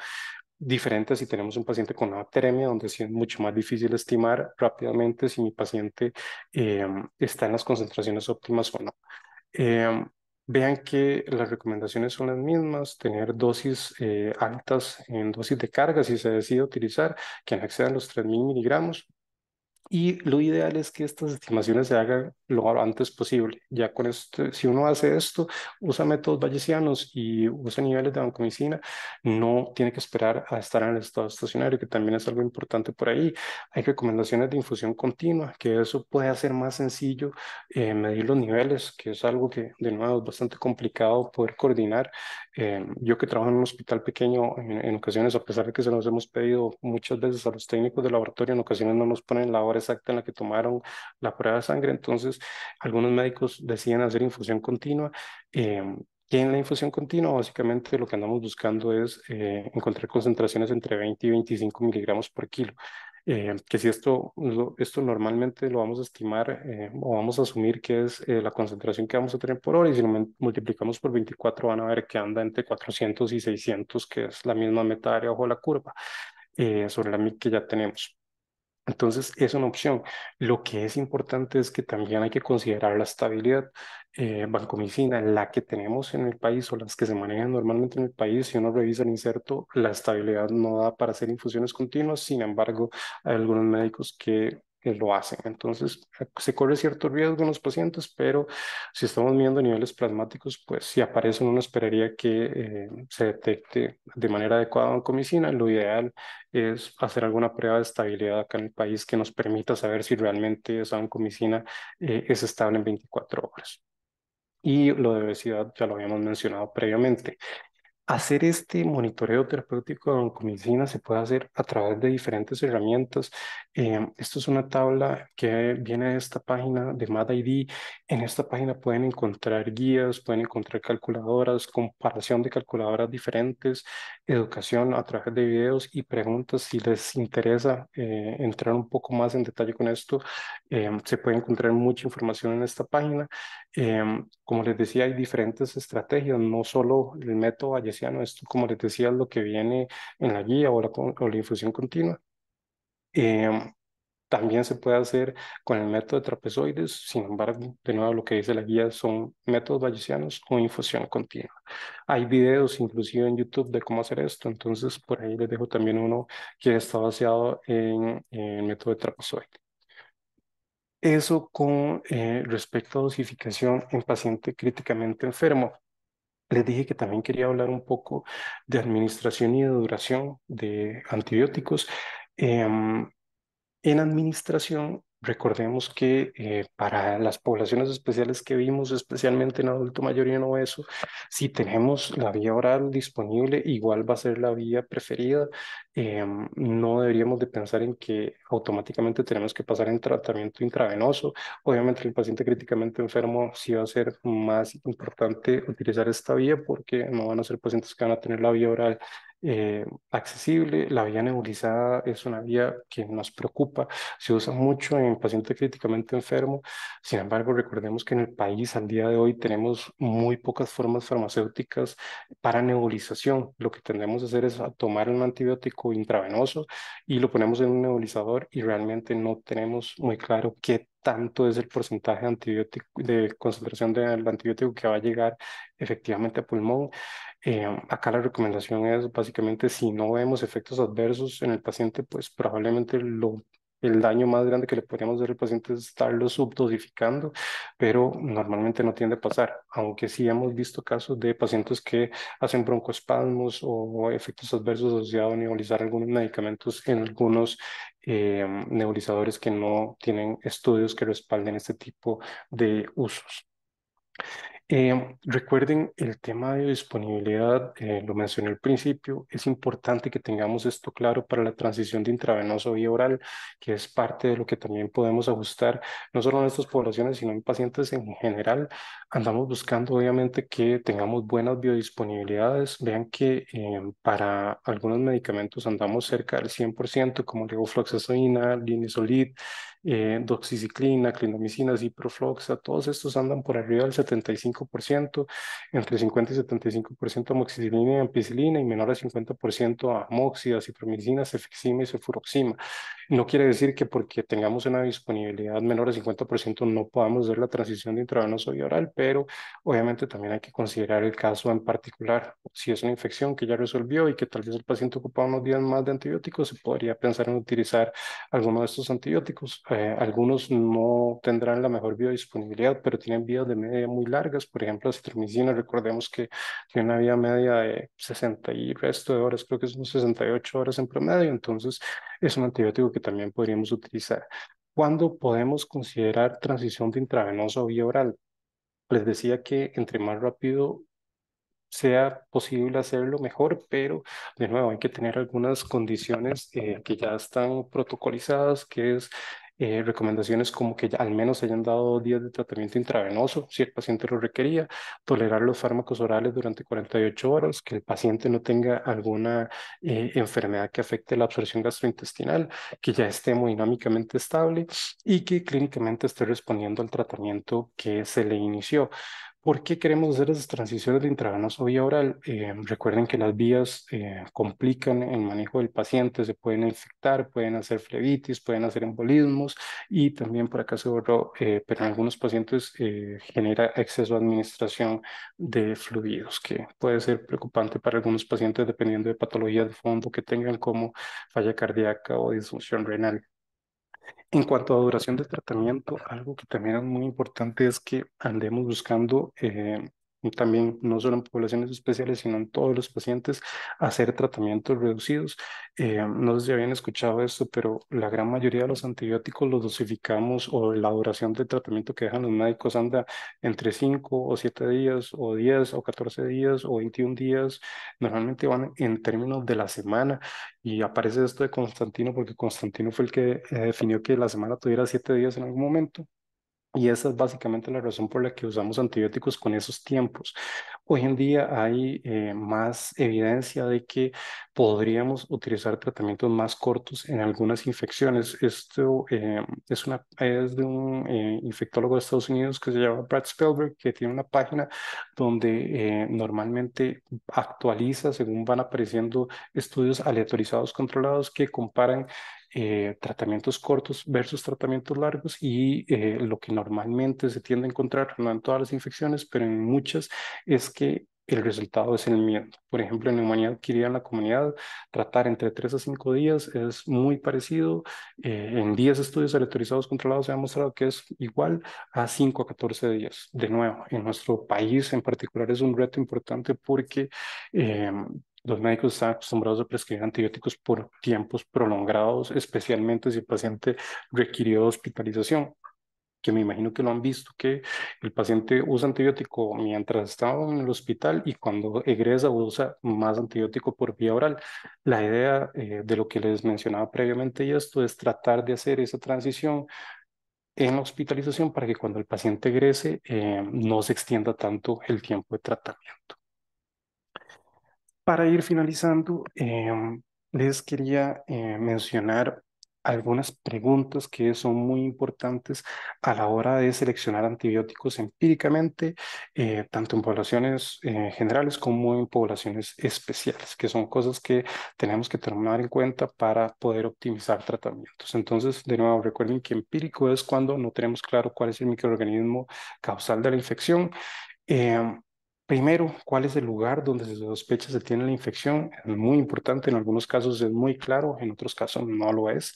Diferente si tenemos un paciente con una bacteremia, donde sí es mucho más difícil estimar rápidamente si mi paciente está en las concentraciones óptimas o no. Eh, Vean que las recomendaciones son las mismas: tener dosis altas en dosis de carga si se decide utilizar, que no excedan los 3.000 miligramos, y lo ideal es que estas estimaciones se hagan lo antes posible. Ya con esto, si uno hace esto, usa métodos bayesianos y usa niveles de vancomicina, no tiene que esperar a estar en el estado estacionario, que también es algo importante por ahí. Hay recomendaciones de infusión continua, que eso puede hacer más sencillo medir los niveles, que es algo que de nuevo es bastante complicado poder coordinar. Yo que trabajo en un hospital pequeño, en ocasiones, a pesar de que se los hemos pedido muchas veces a los técnicos de laboratorio, en ocasiones no nos ponen la hora exacta en la que tomaron la prueba de sangre. Entonces, algunos médicos deciden hacer infusión continua. eh, que en la infusión continua, básicamente lo que andamos buscando es encontrar concentraciones entre 20 y 25 miligramos por kilo. Que si esto normalmente lo vamos a estimar o vamos a asumir que es la concentración que vamos a tener por hora, y si lo multiplicamos por 24 van a ver que anda entre 400 y 600, que es la misma meta área bajo la curva, sobre la que ya tenemos. Entonces, es una opción. Lo que es importante es que también hay que considerar la estabilidad. Vancomicina, la que tenemos en el país o las que se manejan normalmente en el país, si uno revisa el inserto, la estabilidad no da para hacer infusiones continuas. Sin embargo, hay algunos médicos que lo hacen. Entonces, se corre cierto riesgo en los pacientes, pero si estamos viendo niveles plasmáticos, pues si aparece, uno esperaría que se detecte de manera adecuada vancomicina. Lo ideal es hacer alguna prueba de estabilidad acá en el país que nos permita saber si realmente esa vancomicina es estable en 24 horas. Y lo de obesidad ya lo habíamos mencionado previamente. Hacer este monitoreo terapéutico de vancomicina se puede hacer a través de diferentes herramientas. Esto es una tabla que viene de esta página de MadID. En esta página pueden encontrar guías, pueden encontrar calculadoras, comparación de calculadoras diferentes, educación a través de videos y preguntas. Si les interesa entrar un poco más en detalle con esto, se puede encontrar mucha información en esta página. Como les decía, hay diferentes estrategias, no solo el método bayesiano, esto como les decía es lo que viene en la guía o la infusión continua. Em, También se puede hacer con el método de trapezoides. Sin embargo, de nuevo lo que dice la guía son métodos bayesianos o infusión continua. Hay videos inclusive en YouTube de cómo hacer esto, entonces por ahí les dejo también uno que está basado en el método de trapezoides. Eso con respecto a dosificación en paciente críticamente enfermo. Les dije que también quería hablar un poco de administración y de duración de antibióticos. Em, en administración, recordemos que para las poblaciones especiales que vimos, especialmente en adulto mayor y en obeso, si tenemos la vía oral disponible, igual va a ser la vía preferida. No deberíamos de pensar en que automáticamente tenemos que pasar en tratamiento intravenoso. Obviamente el paciente críticamente enfermo sí va a ser más importante utilizar esta vía porque no van a ser pacientes que van a tener la vía oral accesible. La vía nebulizada es una vía que nos preocupa, se usa mucho en pacientes críticamente enfermos. Sin embargo, recordemos que en el país al día de hoy tenemos muy pocas formas farmacéuticas para nebulización. Lo que tendemos a hacer es a tomar un antibiótico intravenoso y lo ponemos en un nebulizador y realmente no tenemos muy claro qué tanto es el porcentaje de antibiótico, de concentración del antibiótico que va a llegar efectivamente a pulmón. Acá la recomendación es básicamente si no vemos efectos adversos en el paciente, pues probablemente el daño más grande que le podríamos hacer al paciente es estarlo subdosificando, pero normalmente no tiende a pasar, aunque sí hemos visto casos de pacientes que hacen broncoespasmos o efectos adversos asociados a nebulizar algunos medicamentos en algunos nebulizadores que no tienen estudios que respalden este tipo de usos. Recuerden el tema de disponibilidad, lo mencioné al principio, es importante que tengamos esto claro para la transición de intravenoso a vía oral, que es parte de lo que también podemos ajustar, no solo en estas poblaciones, sino en pacientes en general. Andamos buscando obviamente que tengamos buenas biodisponibilidades. Vean que para algunos medicamentos andamos cerca del 100%, como levofloxacina, linezolid, doxiciclina, clindamicina, ciprofloxa, todos estos andan por arriba del 75%, entre 50 y 75% amoxicilina y ampicilina y menor al 50% a amoxia, cipromicina, cefixima y cefuroxima. No quiere decir que porque tengamos una disponibilidad menor al 50% no podamos hacer la transición de intravenoso y oral, pero obviamente también hay que considerar el caso en particular. Si es una infección que ya resolvió y que tal vez el paciente ocupa unos días más de antibióticos, se podría pensar en utilizar alguno de estos antibióticos. Algunos no tendrán la mejor biodisponibilidad, pero tienen vías de media muy largas. Por ejemplo, la citromicina, recordemos que tiene una vía media de 60 y resto de horas, creo que son 68 horas en promedio, entonces es un antibiótico que también podríamos utilizar. ¿Cuándo podemos considerar transición de intravenoso a vía oral? Les decía que entre más rápido sea posible hacerlo mejor, pero de nuevo hay que tener algunas condiciones que ya están protocolizadas, que es recomendaciones como que ya al menos se hayan dado 2 días de tratamiento intravenoso si el paciente lo requería, tolerar los fármacos orales durante 48 horas, que el paciente no tenga alguna enfermedad que afecte la absorción gastrointestinal, que ya esté hemodinámicamente estable y que clínicamente esté respondiendo al tratamiento que se le inició. ¿Por qué queremos hacer esas transiciones de intravenoso a vía oral? Recuerden que las vías complican el manejo del paciente, se pueden infectar, pueden hacer flebitis, pueden hacer embolismos y también por acá seguro, pero en algunos pacientes genera exceso de administración de fluidos, que puede ser preocupante para algunos pacientes dependiendo de patologías de fondo que tengan como falla cardíaca o disfunción renal. En cuanto a duración de tratamiento, algo que también es muy importante es que andemos buscando también, no solo en poblaciones especiales, sino en todos los pacientes, hacer tratamientos reducidos. No sé si habían escuchado esto, pero la gran mayoría de los antibióticos los dosificamos o la duración del tratamiento que dejan los médicos anda entre 5 o 7 días, o 10 o 14 días, o 21 días. Normalmente van en términos de la semana. Y aparece esto de Constantino porque Constantino fue el que definió que la semana tuviera 7 días en algún momento. Y esa es básicamente la razón por la que usamos antibióticos con esos tiempos. Hoy en día hay más evidencia de que podríamos utilizar tratamientos más cortos en algunas infecciones. Esto es de un infectólogo de Estados Unidos que se llama Brad Spellberg, que tiene una página donde normalmente actualiza según van apareciendo estudios aleatorizados controlados que comparan tratamientos cortos versus tratamientos largos y lo que normalmente se tiende a encontrar, no en todas las infecciones, pero en muchas, es que el resultado es el mismo. Por ejemplo, en neumonía adquirida en la comunidad, tratar entre 3 a 5 días es muy parecido. En 10 estudios aleatorizados controlados se ha mostrado que es igual a 5 a 14 días. De nuevo, en nuestro país en particular es un reto importante porque eh, los médicos están acostumbrados a prescribir antibióticos por tiempos prolongados, especialmente si el paciente requirió hospitalización, que me imagino que lo han visto, que el paciente usa antibiótico mientras está en el hospital y cuando egresa usa más antibiótico por vía oral. La idea de lo que les mencionaba previamente y esto es tratar de hacer esa transición en la hospitalización para que cuando el paciente egrese no se extienda tanto el tiempo de tratamiento. Para ir finalizando, les quería mencionar algunas preguntas que son muy importantes a la hora de seleccionar antibióticos empíricamente, tanto en poblaciones generales como en poblaciones especiales, que son cosas que tenemos que tomar en cuenta para poder optimizar tratamientos. Entonces, de nuevo, recuerden que empírico es cuando no tenemos claro cuál es el microorganismo causal de la infección. Em, Primero, ¿cuál es el lugar donde se sospecha se tiene la infección? Es muy importante, en algunos casos es muy claro, en otros casos no lo es.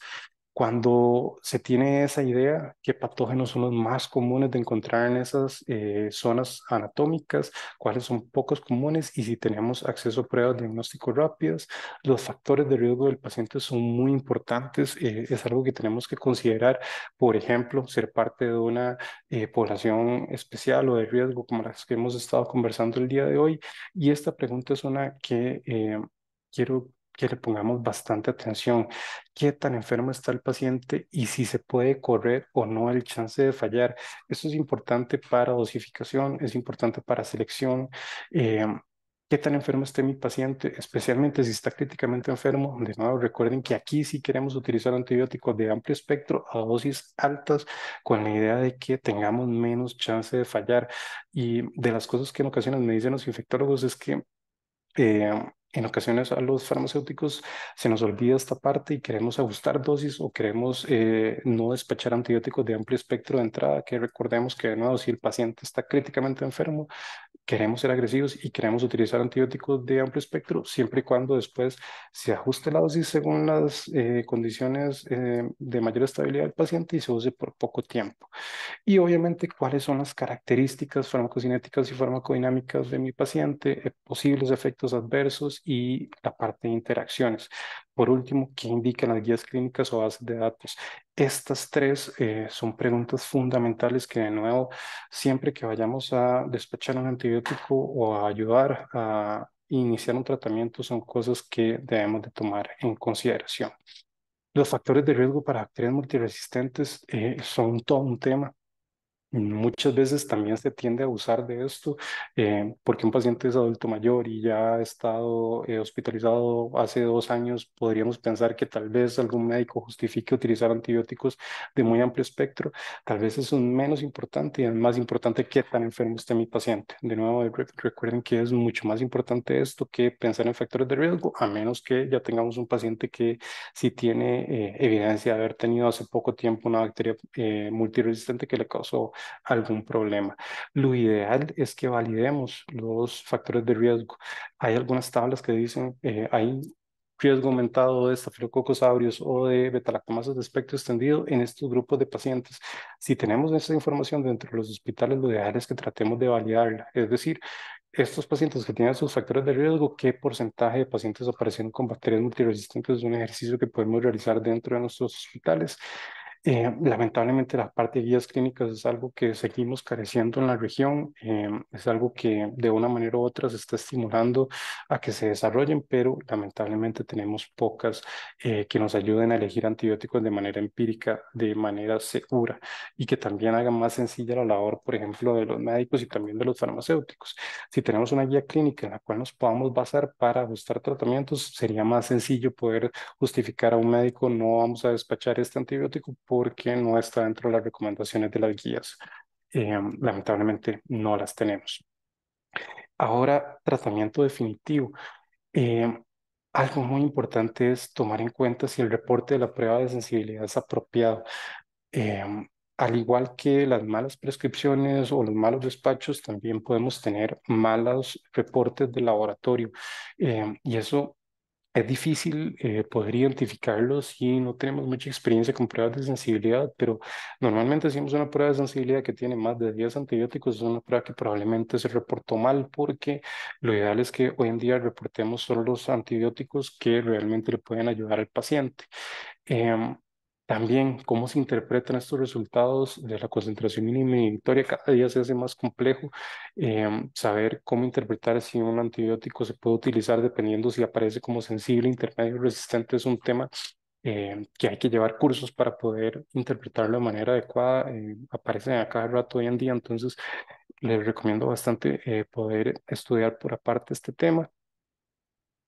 Cuando se tiene esa idea, qué patógenos son los más comunes de encontrar en esas zonas anatómicas, cuáles son pocos comunes y si tenemos acceso a pruebas diagnósticos rápidas, los factores de riesgo del paciente son muy importantes. Es algo que tenemos que considerar, por ejemplo, ser parte de una población especial o de riesgo como las que hemos estado conversando el día de hoy. Y esta pregunta es una que quiero que le pongamos bastante atención. ¿Qué tan enfermo está el paciente y si se puede correr o no el chance de fallar? Eso es importante para dosificación, es importante para selección. Eh, ¿Qué tan enfermo esté mi paciente? Especialmente si está críticamente enfermo. De nuevo, recuerden que aquí sí queremos utilizar antibióticos de amplio espectro a dosis altas con la idea de que tengamos menos chance de fallar. Y de las cosas que en ocasiones me dicen los infectólogos es que eh, en ocasiones a los farmacéuticos se nos olvida esta parte y queremos ajustar dosis o queremos no despachar antibióticos de amplio espectro de entrada, que recordemos que de nuevo, si el paciente está críticamente enfermo, queremos ser agresivos y queremos utilizar antibióticos de amplio espectro siempre y cuando después se ajuste la dosis según las condiciones de mayor estabilidad del paciente y se use por poco tiempo. Y obviamente, cuáles son las características farmacocinéticas y farmacodinámicas de mi paciente, posibles efectos adversos y la parte de interacciones. Por último, ¿qué indican las guías clínicas o bases de datos? Estas tres son preguntas fundamentales que, de nuevo, siempre que vayamos a despachar un antibiótico o a ayudar a iniciar un tratamiento, son cosas que debemos de tomar en consideración. Los factores de riesgo para bacterias multiresistentes son todo un tema. Muchas veces también se tiende a abusar de esto porque un paciente es adulto mayor y ya ha estado hospitalizado hace 2 años. Podríamos pensar que tal vez algún médico justifique utilizar antibióticos de muy amplio espectro. Tal vez es un menos importante y es más importante qué tan enfermo esté mi paciente. De nuevo, recuerden que es mucho más importante esto que pensar en factores de riesgo, a menos que ya tengamos un paciente que sí tiene evidencia de haber tenido hace poco tiempo una bacteria multiresistente que le causó algún problema. Lo ideal es que validemos los factores de riesgo. Hay algunas tablas que dicen hay riesgo aumentado de estafilococos aureus o de betalactomasas de espectro extendido en estos grupos de pacientes. Si tenemos esa información dentro de los hospitales, lo ideal es que tratemos de validarla. Es decir, estos pacientes que tienen sus factores de riesgo, ¿qué porcentaje de pacientes aparecieron con bacterias multiresistentes? Es un ejercicio que podemos realizar dentro de nuestros hospitales. Lamentablemente la parte de guías clínicas es algo que seguimos careciendo en la región, es algo que de una manera u otra se está estimulando a que se desarrollen, pero lamentablemente tenemos pocas que nos ayuden a elegir antibióticos de manera empírica, de manera segura y que también hagan más sencilla la labor, por ejemplo, de los médicos y también de los farmacéuticos. Si tenemos una guía clínica en la cual nos podamos basar para ajustar tratamientos, sería más sencillo poder justificar a un médico: no vamos a despachar este antibiótico porque no está dentro de las recomendaciones de las guías. Lamentablemente no las tenemos. Ahora, tratamiento definitivo. Eh, Algo muy importante es tomar en cuenta si el reporte de la prueba de sensibilidad es apropiado. Eh, Al igual que las malas prescripciones o los malos despachos, también podemos tener malos reportes de laboratorio. Y eso es difícil poder identificarlo si no tenemos mucha experiencia con pruebas de sensibilidad, pero normalmente hacemos una prueba de sensibilidad que tiene más de 10 antibióticos. Es una prueba que probablemente se reportó mal, porque lo ideal es que hoy en día reportemos solo los antibióticos que realmente le pueden ayudar al paciente. Em, También cómo se interpretan estos resultados de la concentración mínima inhibitoria cada día se hace más complejo. Saber cómo interpretar si un antibiótico se puede utilizar dependiendo si aparece como sensible, intermedio o resistente es un tema que hay que llevar cursos para poder interpretarlo de manera adecuada. Aparecen a cada rato hoy en día, entonces les recomiendo bastante poder estudiar por aparte este tema.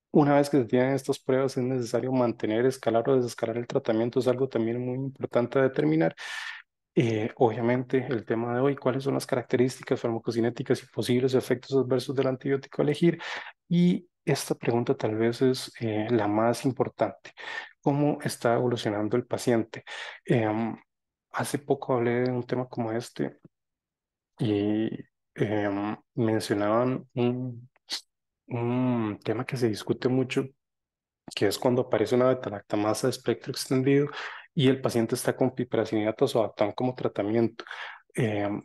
Una vez que se tienen estas pruebas, es necesario mantener, escalar o desescalar el tratamiento. Es algo también muy importante a determinar. Obviamente, el tema de hoy: cuáles son las características farmacocinéticas y posibles efectos adversos del antibiótico a elegir. Y esta pregunta tal vez es la más importante: ¿cómo está evolucionando el paciente? Em, Hace poco hablé de un tema como este y mencionaban un tema que se discute mucho, que es cuando aparece una beta-lactamasa de espectro extendido y el paciente está con piperacillina tazobactam como tratamiento.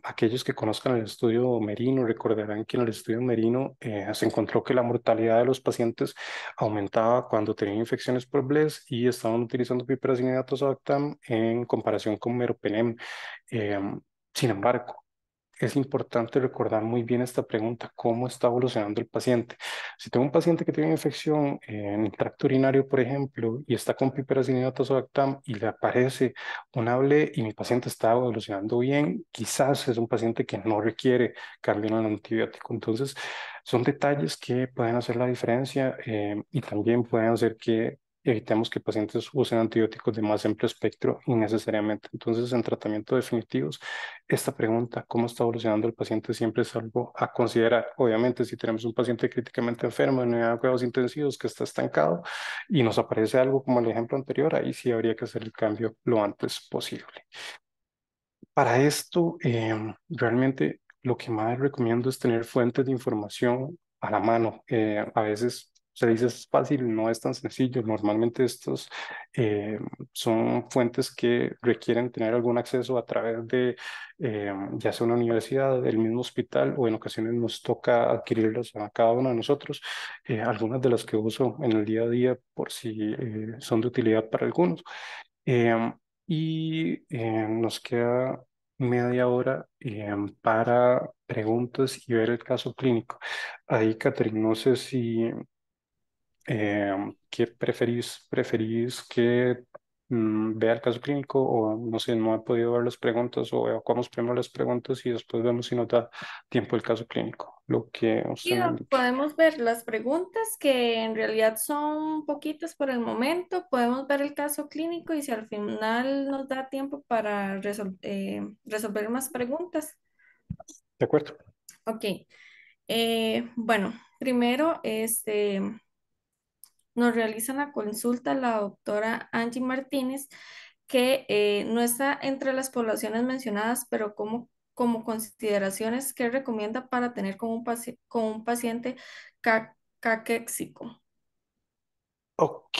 Aquellos que conozcan el estudio Merino recordarán que en el estudio Merino se encontró que la mortalidad de los pacientes aumentaba cuando tenían infecciones por BLES y estaban utilizando piperacillina tazobactam en comparación con meropenem. Sin embargo, es importante recordar muy bien esta pregunta: ¿cómo está evolucionando el paciente? Si tengo un paciente que tiene una infección en el tracto urinario, por ejemplo, y está con piperacillina tazobactam y le aparece un hable y mi paciente está evolucionando bien, quizás es un paciente que no requiere cambio en el antibiótico. Entonces, son detalles que pueden hacer la diferencia y también pueden hacer que evitemos que pacientes usen antibióticos de más amplio espectro innecesariamente. Entonces, en tratamiento definitivos, esta pregunta: ¿cómo está evolucionando el paciente?, siempre es algo a considerar. Obviamente, si tenemos un paciente críticamente enfermo en unidad de cuidados intensivos que está estancado y nos aparece algo como el ejemplo anterior, ahí sí habría que hacer el cambio lo antes posible. Para esto, realmente lo que más recomiendo es tener fuentes de información a la mano. A veces se dice es fácil, no es tan sencillo. Normalmente estos son fuentes que requieren tener algún acceso a través de ya sea una universidad, el mismo hospital, o en ocasiones nos toca adquirirlos a cada uno de nosotros. Algunas de las que uso en el día a día por si son de utilidad para algunos. Em, Nos queda media hora para preguntas y ver el caso clínico. Ahí, Catherine, no sé si ¿qué preferís? ¿Preferís que vea el caso clínico o no sé, no he podido ver las preguntas o evacuamos primero las preguntas y después vemos si nos da tiempo el caso clínico, lo que usted Y me indique. podemos ver las preguntas que en realidad son poquitas por el momento. Podemos ver el caso clínico y si al final nos da tiempo para resolver más preguntas. ¿De acuerdo? Ok. Bueno, primero nos realiza la consulta la doctora Angie Martínez, que no está entre las poblaciones mencionadas, pero como consideraciones que recomienda para tener con un paciente caquéxico. Ok,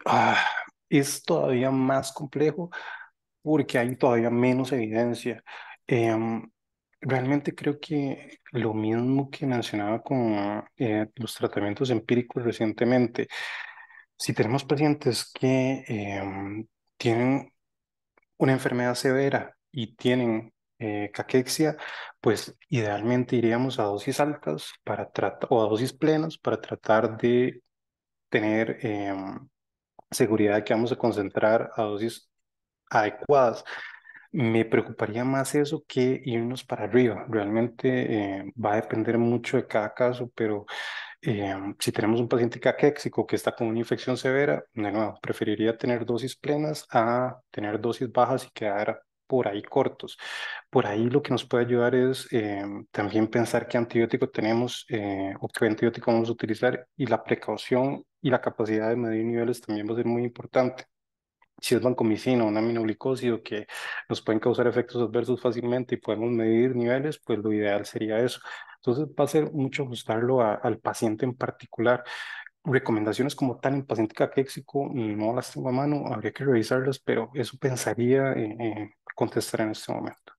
ah, es todavía más complejo porque hay todavía menos evidencia. Em, Realmente creo que lo mismo que mencionaba con los tratamientos empíricos recientemente, si tenemos pacientes que tienen una enfermedad severa y tienen caquexia, pues idealmente iríamos a dosis altas para tratar, o a dosis plenas para tratar de tener seguridad de que vamos a concentrar a dosis adecuadas. Me preocuparía más eso que irnos para arriba. Realmente va a depender mucho de cada caso, pero si tenemos un paciente caquéxico que está con una infección severa, de nuevo, preferiría tener dosis plenas a tener dosis bajas y quedar por ahí cortos. Por ahí lo que nos puede ayudar es también pensar qué antibiótico tenemos o qué antibiótico vamos a utilizar y la precaución y la capacidad de medir niveles también va a ser muy importante. Si es vancomicina o un aminoglicósido que nos pueden causar efectos adversos fácilmente y podemos medir niveles, pues lo ideal sería eso. Entonces va a ser mucho ajustarlo al paciente en particular. Recomendaciones como tal en paciente caquéxico no las tengo a mano, habría que revisarlas, pero eso pensaría contestar en este momento.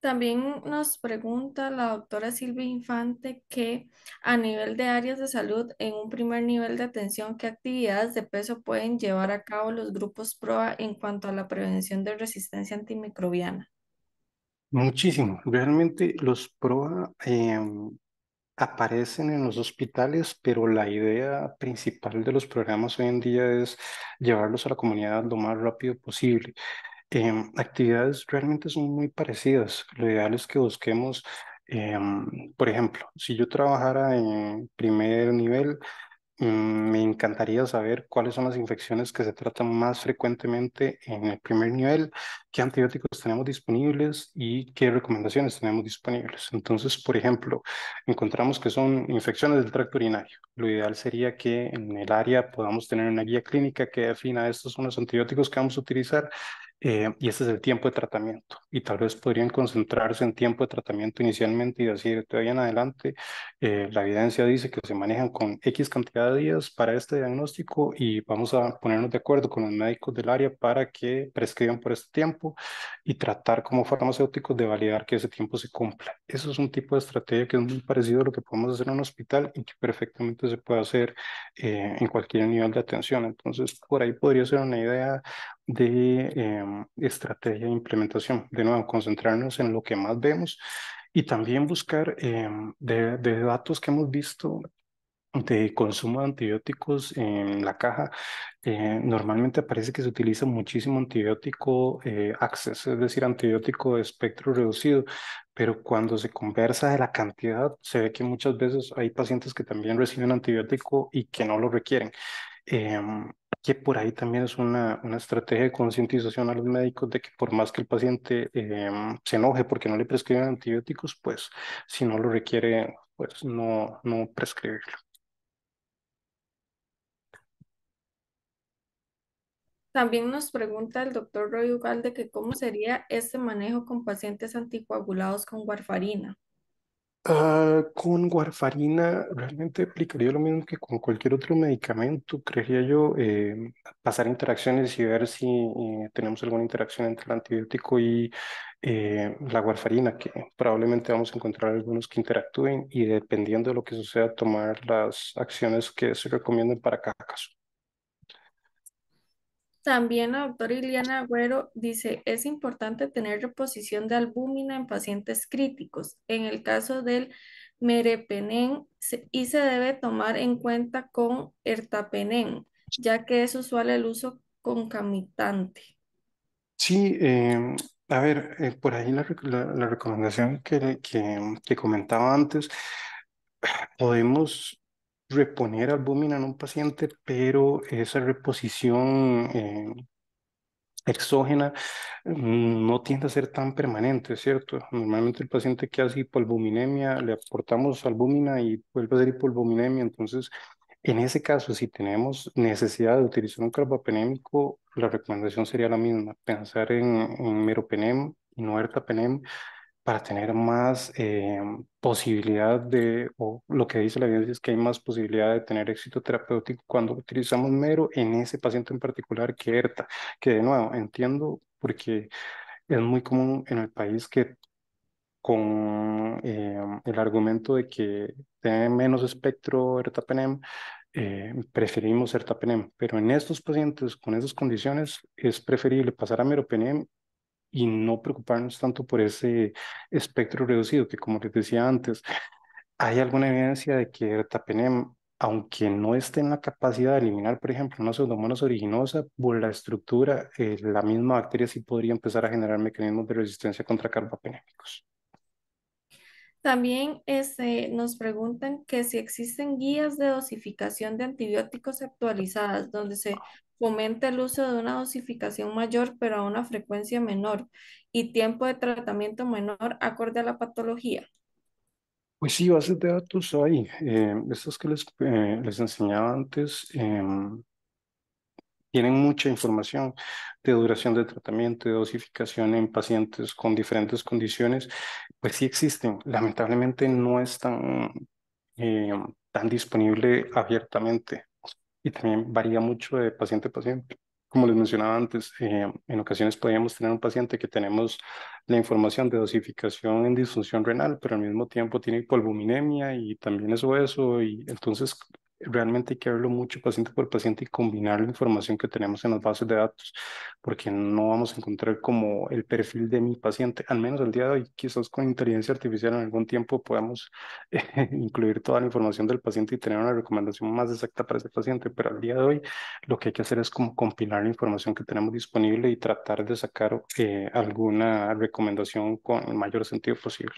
También nos pregunta la doctora Silvia Infante que a nivel de áreas de salud, en un primer nivel de atención, ¿qué actividades de peso pueden llevar a cabo los grupos PROA en cuanto a la prevención de resistencia antimicrobiana? Muchísimo. Realmente los PROA aparecen en los hospitales, pero la idea principal de los programas hoy en día es llevarlos a la comunidad lo más rápido posible. Actividades realmente son muy parecidas. Lo ideal es que busquemos, por ejemplo, si yo trabajara en primer nivel, me encantaría saber cuáles son las infecciones que se tratan más frecuentemente en el primer nivel, qué antibióticos tenemos disponibles y qué recomendaciones tenemos disponibles. Entonces, por ejemplo, encontramos que son infecciones del tracto urinario. Lo ideal sería que en el área podamos tener una guía clínica que defina estos son los antibióticos que vamos a utilizar y este es el tiempo de tratamiento. Y tal vez podrían concentrarse en tiempo de tratamiento inicialmente y decir, de ahí en adelante la evidencia dice que se manejan con X cantidad de días para este diagnóstico y vamos a ponernos de acuerdo con los médicos del área para que prescriban por este tiempo y tratar como farmacéuticos de validar que ese tiempo se cumpla. Eso es un tipo de estrategia que es muy parecido a lo que podemos hacer en un hospital y que perfectamente se puede hacer en cualquier nivel de atención. Entonces, por ahí podría ser una idea de estrategia de implementación. De nuevo, concentrarnos en lo que más vemos y también buscar de datos que hemos visto de consumo de antibióticos en la caja. Normalmente parece que se utiliza muchísimo antibiótico access, es decir, antibiótico de espectro reducido, pero cuando se conversa de la cantidad, se ve que muchas veces hay pacientes que también reciben antibiótico y que no lo requieren. Em, que por ahí también es una estrategia de concientización a los médicos de que por más que el paciente se enoje porque no le prescriben antibióticos, pues si no lo requiere, pues no prescribirlo. También nos pregunta el doctor Roy Ugalde que cómo sería este manejo con pacientes anticoagulados con warfarina. Con warfarina realmente aplicaría lo mismo que con cualquier otro medicamento, creería yo, pasar interacciones y ver si tenemos alguna interacción entre el antibiótico y la warfarina, que probablemente vamos a encontrar algunos que interactúen y dependiendo de lo que suceda, tomar las acciones que se recomienden para cada caso. También la doctora Iliana Agüero dice, es importante tener reposición de albúmina en pacientes críticos. En el caso del meropenem y se debe tomar en cuenta con ertapenem, ya que es usual el uso concomitante. Sí, a ver, por ahí la recomendación que comentaba antes, podemos reponer albúmina en un paciente, pero esa reposición exógena no tiende a ser tan permanente, ¿cierto? Normalmente el paciente que hace hipoalbuminemia, le aportamos albúmina y vuelve a ser hipoalbuminemia. Entonces, en ese caso, si tenemos necesidad de utilizar un carbapenémico, la recomendación sería la misma, pensar en meropenem y no ertapenem para tener más posibilidad de, o lo que dice la evidencia es que hay más posibilidad de tener éxito terapéutico cuando utilizamos mero en ese paciente en particular que ERTA, que de nuevo entiendo porque es muy común en el país que con el argumento de que tiene menos espectro ertapenem, preferimos ertapenem, pero en estos pacientes con esas condiciones es preferible pasar a meropenem y no preocuparnos tanto por ese espectro reducido, que como les decía antes, hay alguna evidencia de que ertapenem, aunque no esté en la capacidad de eliminar, por ejemplo, una pseudomonas originosa, por la estructura, la misma bacteria sí podría empezar a generar mecanismos de resistencia contra carbapenémicos. También nos preguntan que si existen guías de dosificación de antibióticos actualizadas donde se fomenta el uso de una dosificación mayor pero a una frecuencia menor y tiempo de tratamiento menor acorde a la patología. Pues sí, bases de datos hay. Estas que les enseñaba antes, tienen mucha información de duración de tratamiento, de dosificación en pacientes con diferentes condiciones, pues sí existen. Lamentablemente no es eh, tan disponible abiertamente y también varía mucho de paciente a paciente. Como les mencionaba antes, en ocasiones podríamos tener un paciente que tenemos la información de dosificación en disfunción renal, pero al mismo tiempo tiene hipoalbuminemia y también es obeso, y entonces realmente hay que verlo mucho paciente por paciente y combinar la información que tenemos en las bases de datos, porque no vamos a encontrar como el perfil de mi paciente, al menos al día de hoy. Quizás con inteligencia artificial en algún tiempo podamos incluir toda la información del paciente y tener una recomendación más exacta para ese paciente, pero al día de hoy lo que hay que hacer es como compilar la información que tenemos disponible y tratar de sacar alguna recomendación con el mayor sentido posible.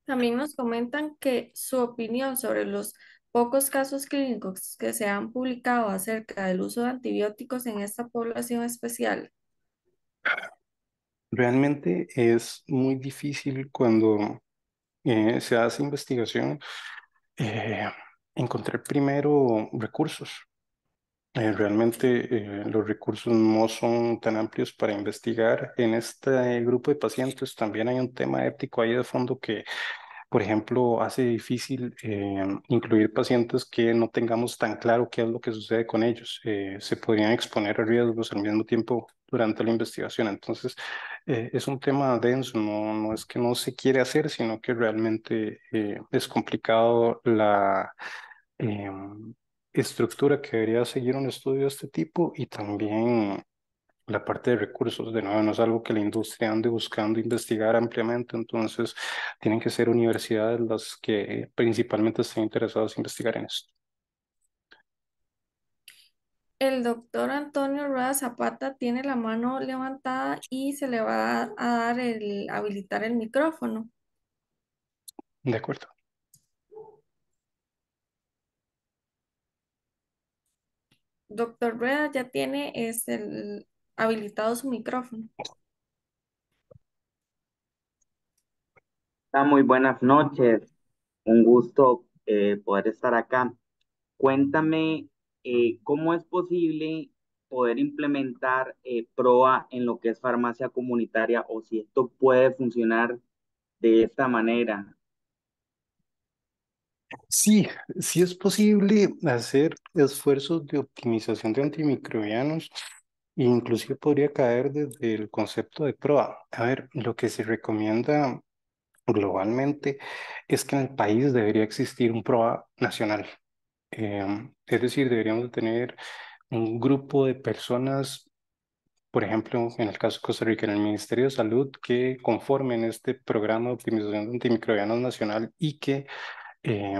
También nos comentan que su opinión sobre los pocos casos clínicos que se han publicado acerca del uso de antibióticos en esta población especial. Realmente es muy difícil cuando se hace investigación eh, encontrar primero recursos. Realmente los recursos no son tan amplios para investigar en este grupo de pacientes. También hay un tema ético ahí de fondo que, por ejemplo, hace difícil incluir pacientes que no tengamos tan claro qué es lo que sucede con ellos. Se podrían exponer a riesgos al mismo tiempo durante la investigación. Entonces, es un tema denso, no es que no se quiere hacer, sino que realmente es complicado la estructura que debería seguir un estudio de este tipo y también la parte de recursos. De nuevo, no es algo que la industria ande buscando investigar ampliamente, entonces tienen que ser universidades las que principalmente estén interesadas en investigar en esto. El doctor Antonio Rueda Zapata tiene la mano levantada y se le va a dar el habilitar el micrófono. De acuerdo. Doctor Rueda ya tiene habilitado su micrófono. Muy buenas noches, un gusto poder estar acá. Cuéntame cómo es posible poder implementar PROA en lo que es farmacia comunitaria o si esto puede funcionar de esta manera. Sí, sí es posible hacer esfuerzos de optimización de antimicrobianos. Inclusive podría caer desde el concepto de PROA. A ver, lo que se recomienda globalmente es que en el país debería existir un PROA nacional. Es decir, deberíamos de tener un grupo de personas, por ejemplo, en el caso de Costa Rica, en el Ministerio de Salud, que conformen este programa de optimización de antimicrobianos nacional y que eh,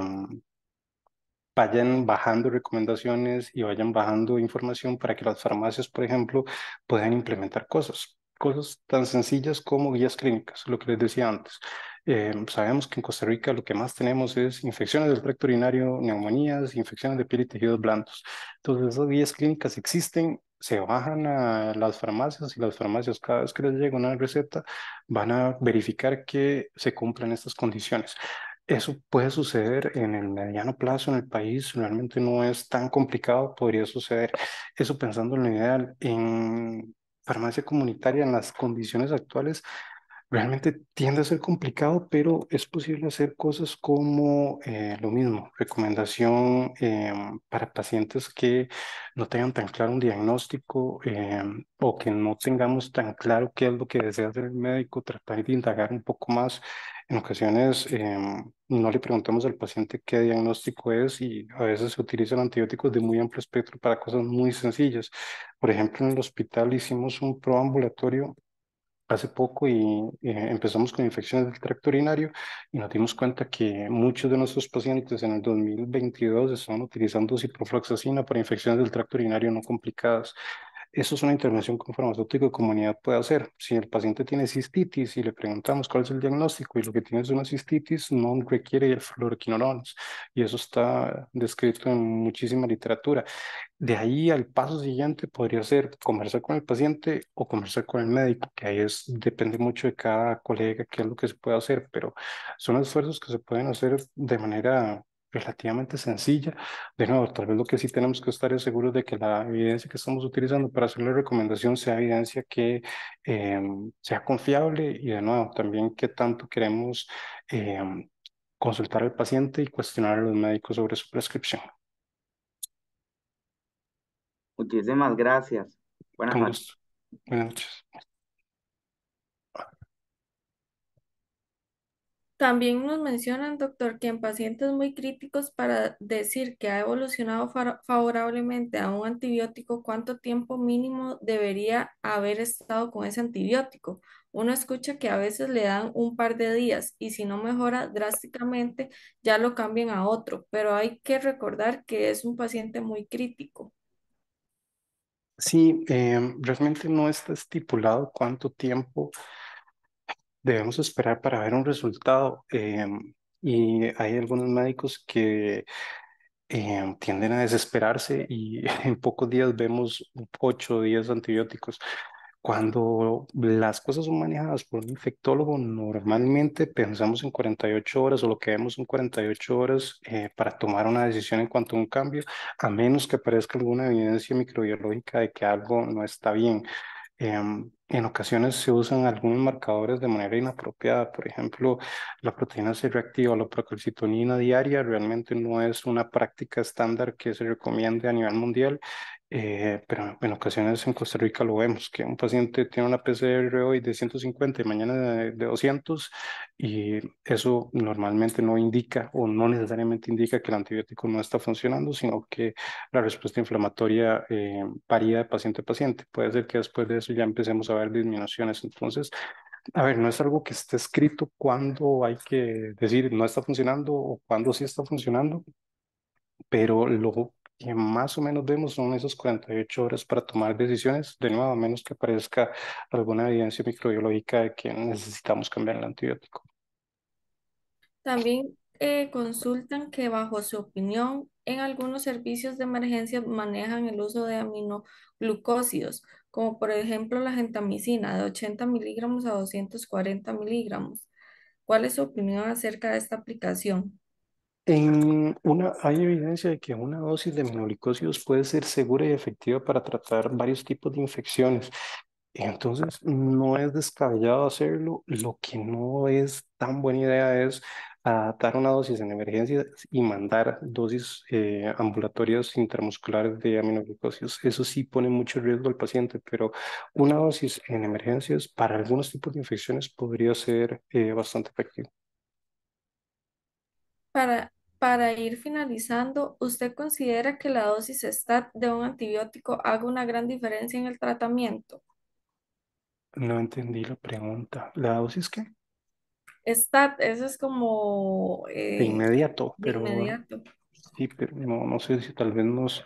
vayan bajando recomendaciones y vayan bajando información para que las farmacias, por ejemplo, puedan implementar cosas. Cosas tan sencillas como guías clínicas, lo que les decía antes. Sabemos que en Costa Rica lo que más tenemos es infecciones del tracto urinario, neumonías, infecciones de piel y tejidos blandos. Entonces, esas guías clínicas existen, se bajan a las farmacias y las farmacias cada vez que les llega una receta van a verificar que se cumplan estas condiciones. Eso puede suceder en el mediano plazo en el país, realmente no es tan complicado, podría suceder. Eso pensando en lo ideal, en farmacia comunitaria, en las condiciones actuales, realmente tiende a ser complicado, pero es posible hacer cosas como lo mismo, recomendación para pacientes que no tengan tan claro un diagnóstico o que no tengamos tan claro qué es lo que desea hacer el médico, tratar de indagar un poco más. En ocasiones no le preguntamos al paciente qué diagnóstico es y a veces se utilizan antibióticos de muy amplio espectro para cosas muy sencillas. Por ejemplo, en el hospital hicimos un proambulatorio hace poco y empezamos con infecciones del tracto urinario y nos dimos cuenta que muchos de nuestros pacientes en el 2022 estaban utilizando ciprofloxacina para infecciones del tracto urinario no complicadas. Eso es una intervención que un farmacéutico de comunidad puede hacer. Si el paciente tiene cistitis y le preguntamos cuál es el diagnóstico y lo que tiene es una cistitis, no requiere el fluoroquinolones. Y eso está descrito en muchísima literatura. De ahí al paso siguiente podría ser conversar con el paciente o conversar con el médico, que ahí es, depende mucho de cada colega qué es lo que se puede hacer, pero son esfuerzos que se pueden hacer de manera relativamente sencilla. De nuevo, tal vez lo que sí tenemos que estar es seguros de que la evidencia que estamos utilizando para hacer la recomendación sea evidencia que eh, sea confiable y de nuevo, también qué tanto queremos consultar al paciente y cuestionar a los médicos sobre su prescripción. Muchísimas gracias. Buenas Con noches. gusto. Buenas noches. También nos mencionan, doctor, que en pacientes muy críticos para decir que ha evolucionado favorablemente a un antibiótico, ¿cuánto tiempo mínimo debería haber estado con ese antibiótico? Uno escucha que a veces le dan un par de días y si no mejora drásticamente, ya lo cambian a otro, pero hay que recordar que es un paciente muy crítico. Sí, realmente no está estipulado cuánto tiempo debemos esperar para ver un resultado. Y hay algunos médicos que tienden a desesperarse y en pocos días vemos 8 días de antibióticos. Cuando las cosas son manejadas por un infectólogo, normalmente pensamos en 48 horas o lo que vemos en 48 horas para tomar una decisión en cuanto a un cambio, a menos que aparezca alguna evidencia microbiológica de que algo no está bien. En ocasiones se usan algunos marcadores de manera inapropiada. Por ejemplo, la proteína C reactiva o la procalcitonina diaria realmente no es una práctica estándar que se recomiende a nivel mundial, pero en ocasiones en Costa Rica lo vemos, que un paciente tiene una PCR hoy de 150 y mañana de 200 y eso normalmente no indica o no necesariamente indica que el antibiótico no está funcionando, sino que la respuesta inflamatoria varía de paciente a paciente. Puede ser que después de eso ya empecemos a ver disminuciones. Entonces, a ver, no es algo que esté escrito cuándo hay que decir no está funcionando o cuándo sí está funcionando, pero lo que más o menos vemos son esas 48 horas para tomar decisiones, de nuevo, a menos que aparezca alguna evidencia microbiológica de que necesitamos cambiar el antibiótico. También consultan que bajo su opinión, en algunos servicios de emergencia manejan el uso de aminoglucósidos, como por ejemplo la gentamicina de 80 miligramos a 240 miligramos. ¿Cuál es su opinión acerca de esta aplicación? Hay evidencia de que una dosis de aminoglucósidos puede ser segura y efectiva para tratar varios tipos de infecciones. Entonces, no es descabellado hacerlo. Lo que no es tan buena idea es adaptar una dosis en emergencia y mandar dosis ambulatorias intramusculares de aminoglucósidos. Eso sí pone mucho riesgo al paciente, pero una dosis en emergencias para algunos tipos de infecciones podría ser bastante efectiva. Para ir finalizando, ¿usted considera que la dosis STAT de un antibiótico haga una gran diferencia en el tratamiento? No entendí la pregunta. ¿La dosis qué? STAT, eso es como De inmediato, de pero inmediato. sí, pero no sé si tal vez nos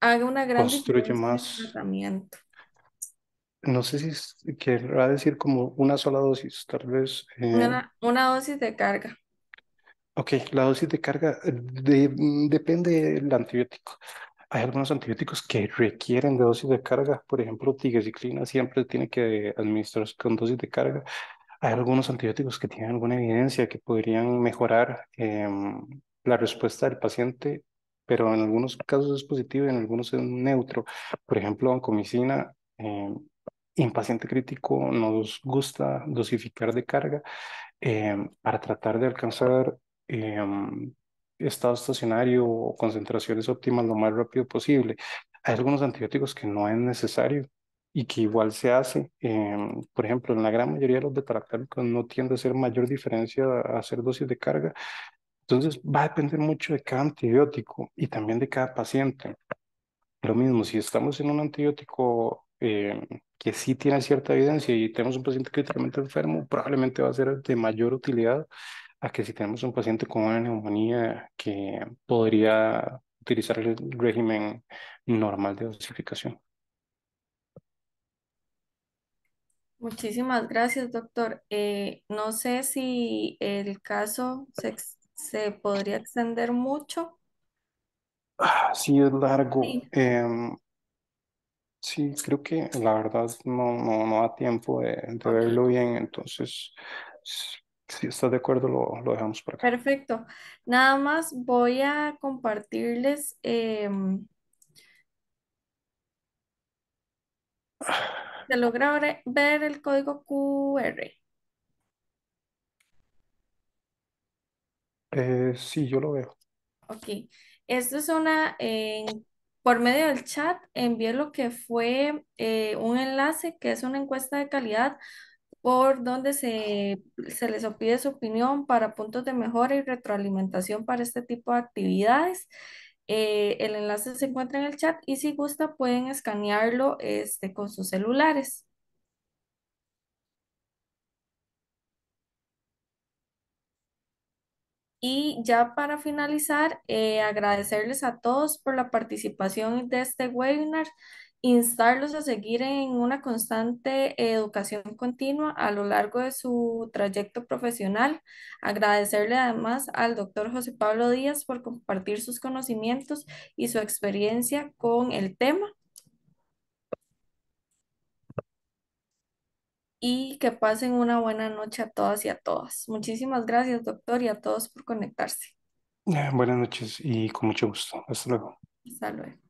Haga una gran construye diferencia el más. tratamiento. No sé si querrá decir como una sola dosis, tal vez. Una dosis de carga. Ok, la dosis de carga depende del antibiótico. Hay algunos antibióticos que requieren de dosis de carga, por ejemplo, tigecyclina siempre tiene que administrarse con dosis de carga. Hay algunos antibióticos que tienen alguna evidencia que podrían mejorar la respuesta del paciente, pero en algunos casos es positivo y en algunos es neutro. Por ejemplo, vancomicina, en paciente crítico nos gusta dosificar de carga para tratar de alcanzar estado estacionario o concentraciones óptimas lo más rápido posible. Hay algunos antibióticos que no es necesario y que igual se hace. Por ejemplo, en la gran mayoría de los betalactámicos no tiende a ser mayor diferencia a hacer dosis de carga. Entonces va a depender mucho de cada antibiótico y también de cada paciente. Lo mismo, si estamos en un antibiótico que sí tiene cierta evidencia y tenemos un paciente críticamente enfermo, probablemente va a ser de mayor utilidad a que si tenemos un paciente con una neumonía que podría utilizar el régimen normal de dosificación. Muchísimas gracias, doctor. No sé si el caso se podría extender mucho. Sí, es largo. Sí. Sí, creo que la verdad no da tiempo de Ok, verlo bien, entonces, si estás de acuerdo, lo dejamos por acá. perfecto. Nada más voy a compartirles, se logra ver el código QR. Sí, yo lo veo. Ok, esto es por medio del chat, envié lo que fue un enlace que es una encuesta de calidad por donde se les pide su opinión para puntos de mejora y retroalimentación para este tipo de actividades. El enlace se encuentra en el chat y si gusta pueden escanearlo con sus celulares. Y ya para finalizar, agradecerles a todos por la participación de este webinar, instarlos a seguir en una constante educación continua a lo largo de su trayecto profesional, agradecerle además al doctor José Pablo Díaz por compartir sus conocimientos y su experiencia con el tema y que pasen una buena noche a todas y a todas. Muchísimas gracias, doctor, y a todos por conectarse. Buenas noches y con mucho gusto. Hasta luego. Hasta luego.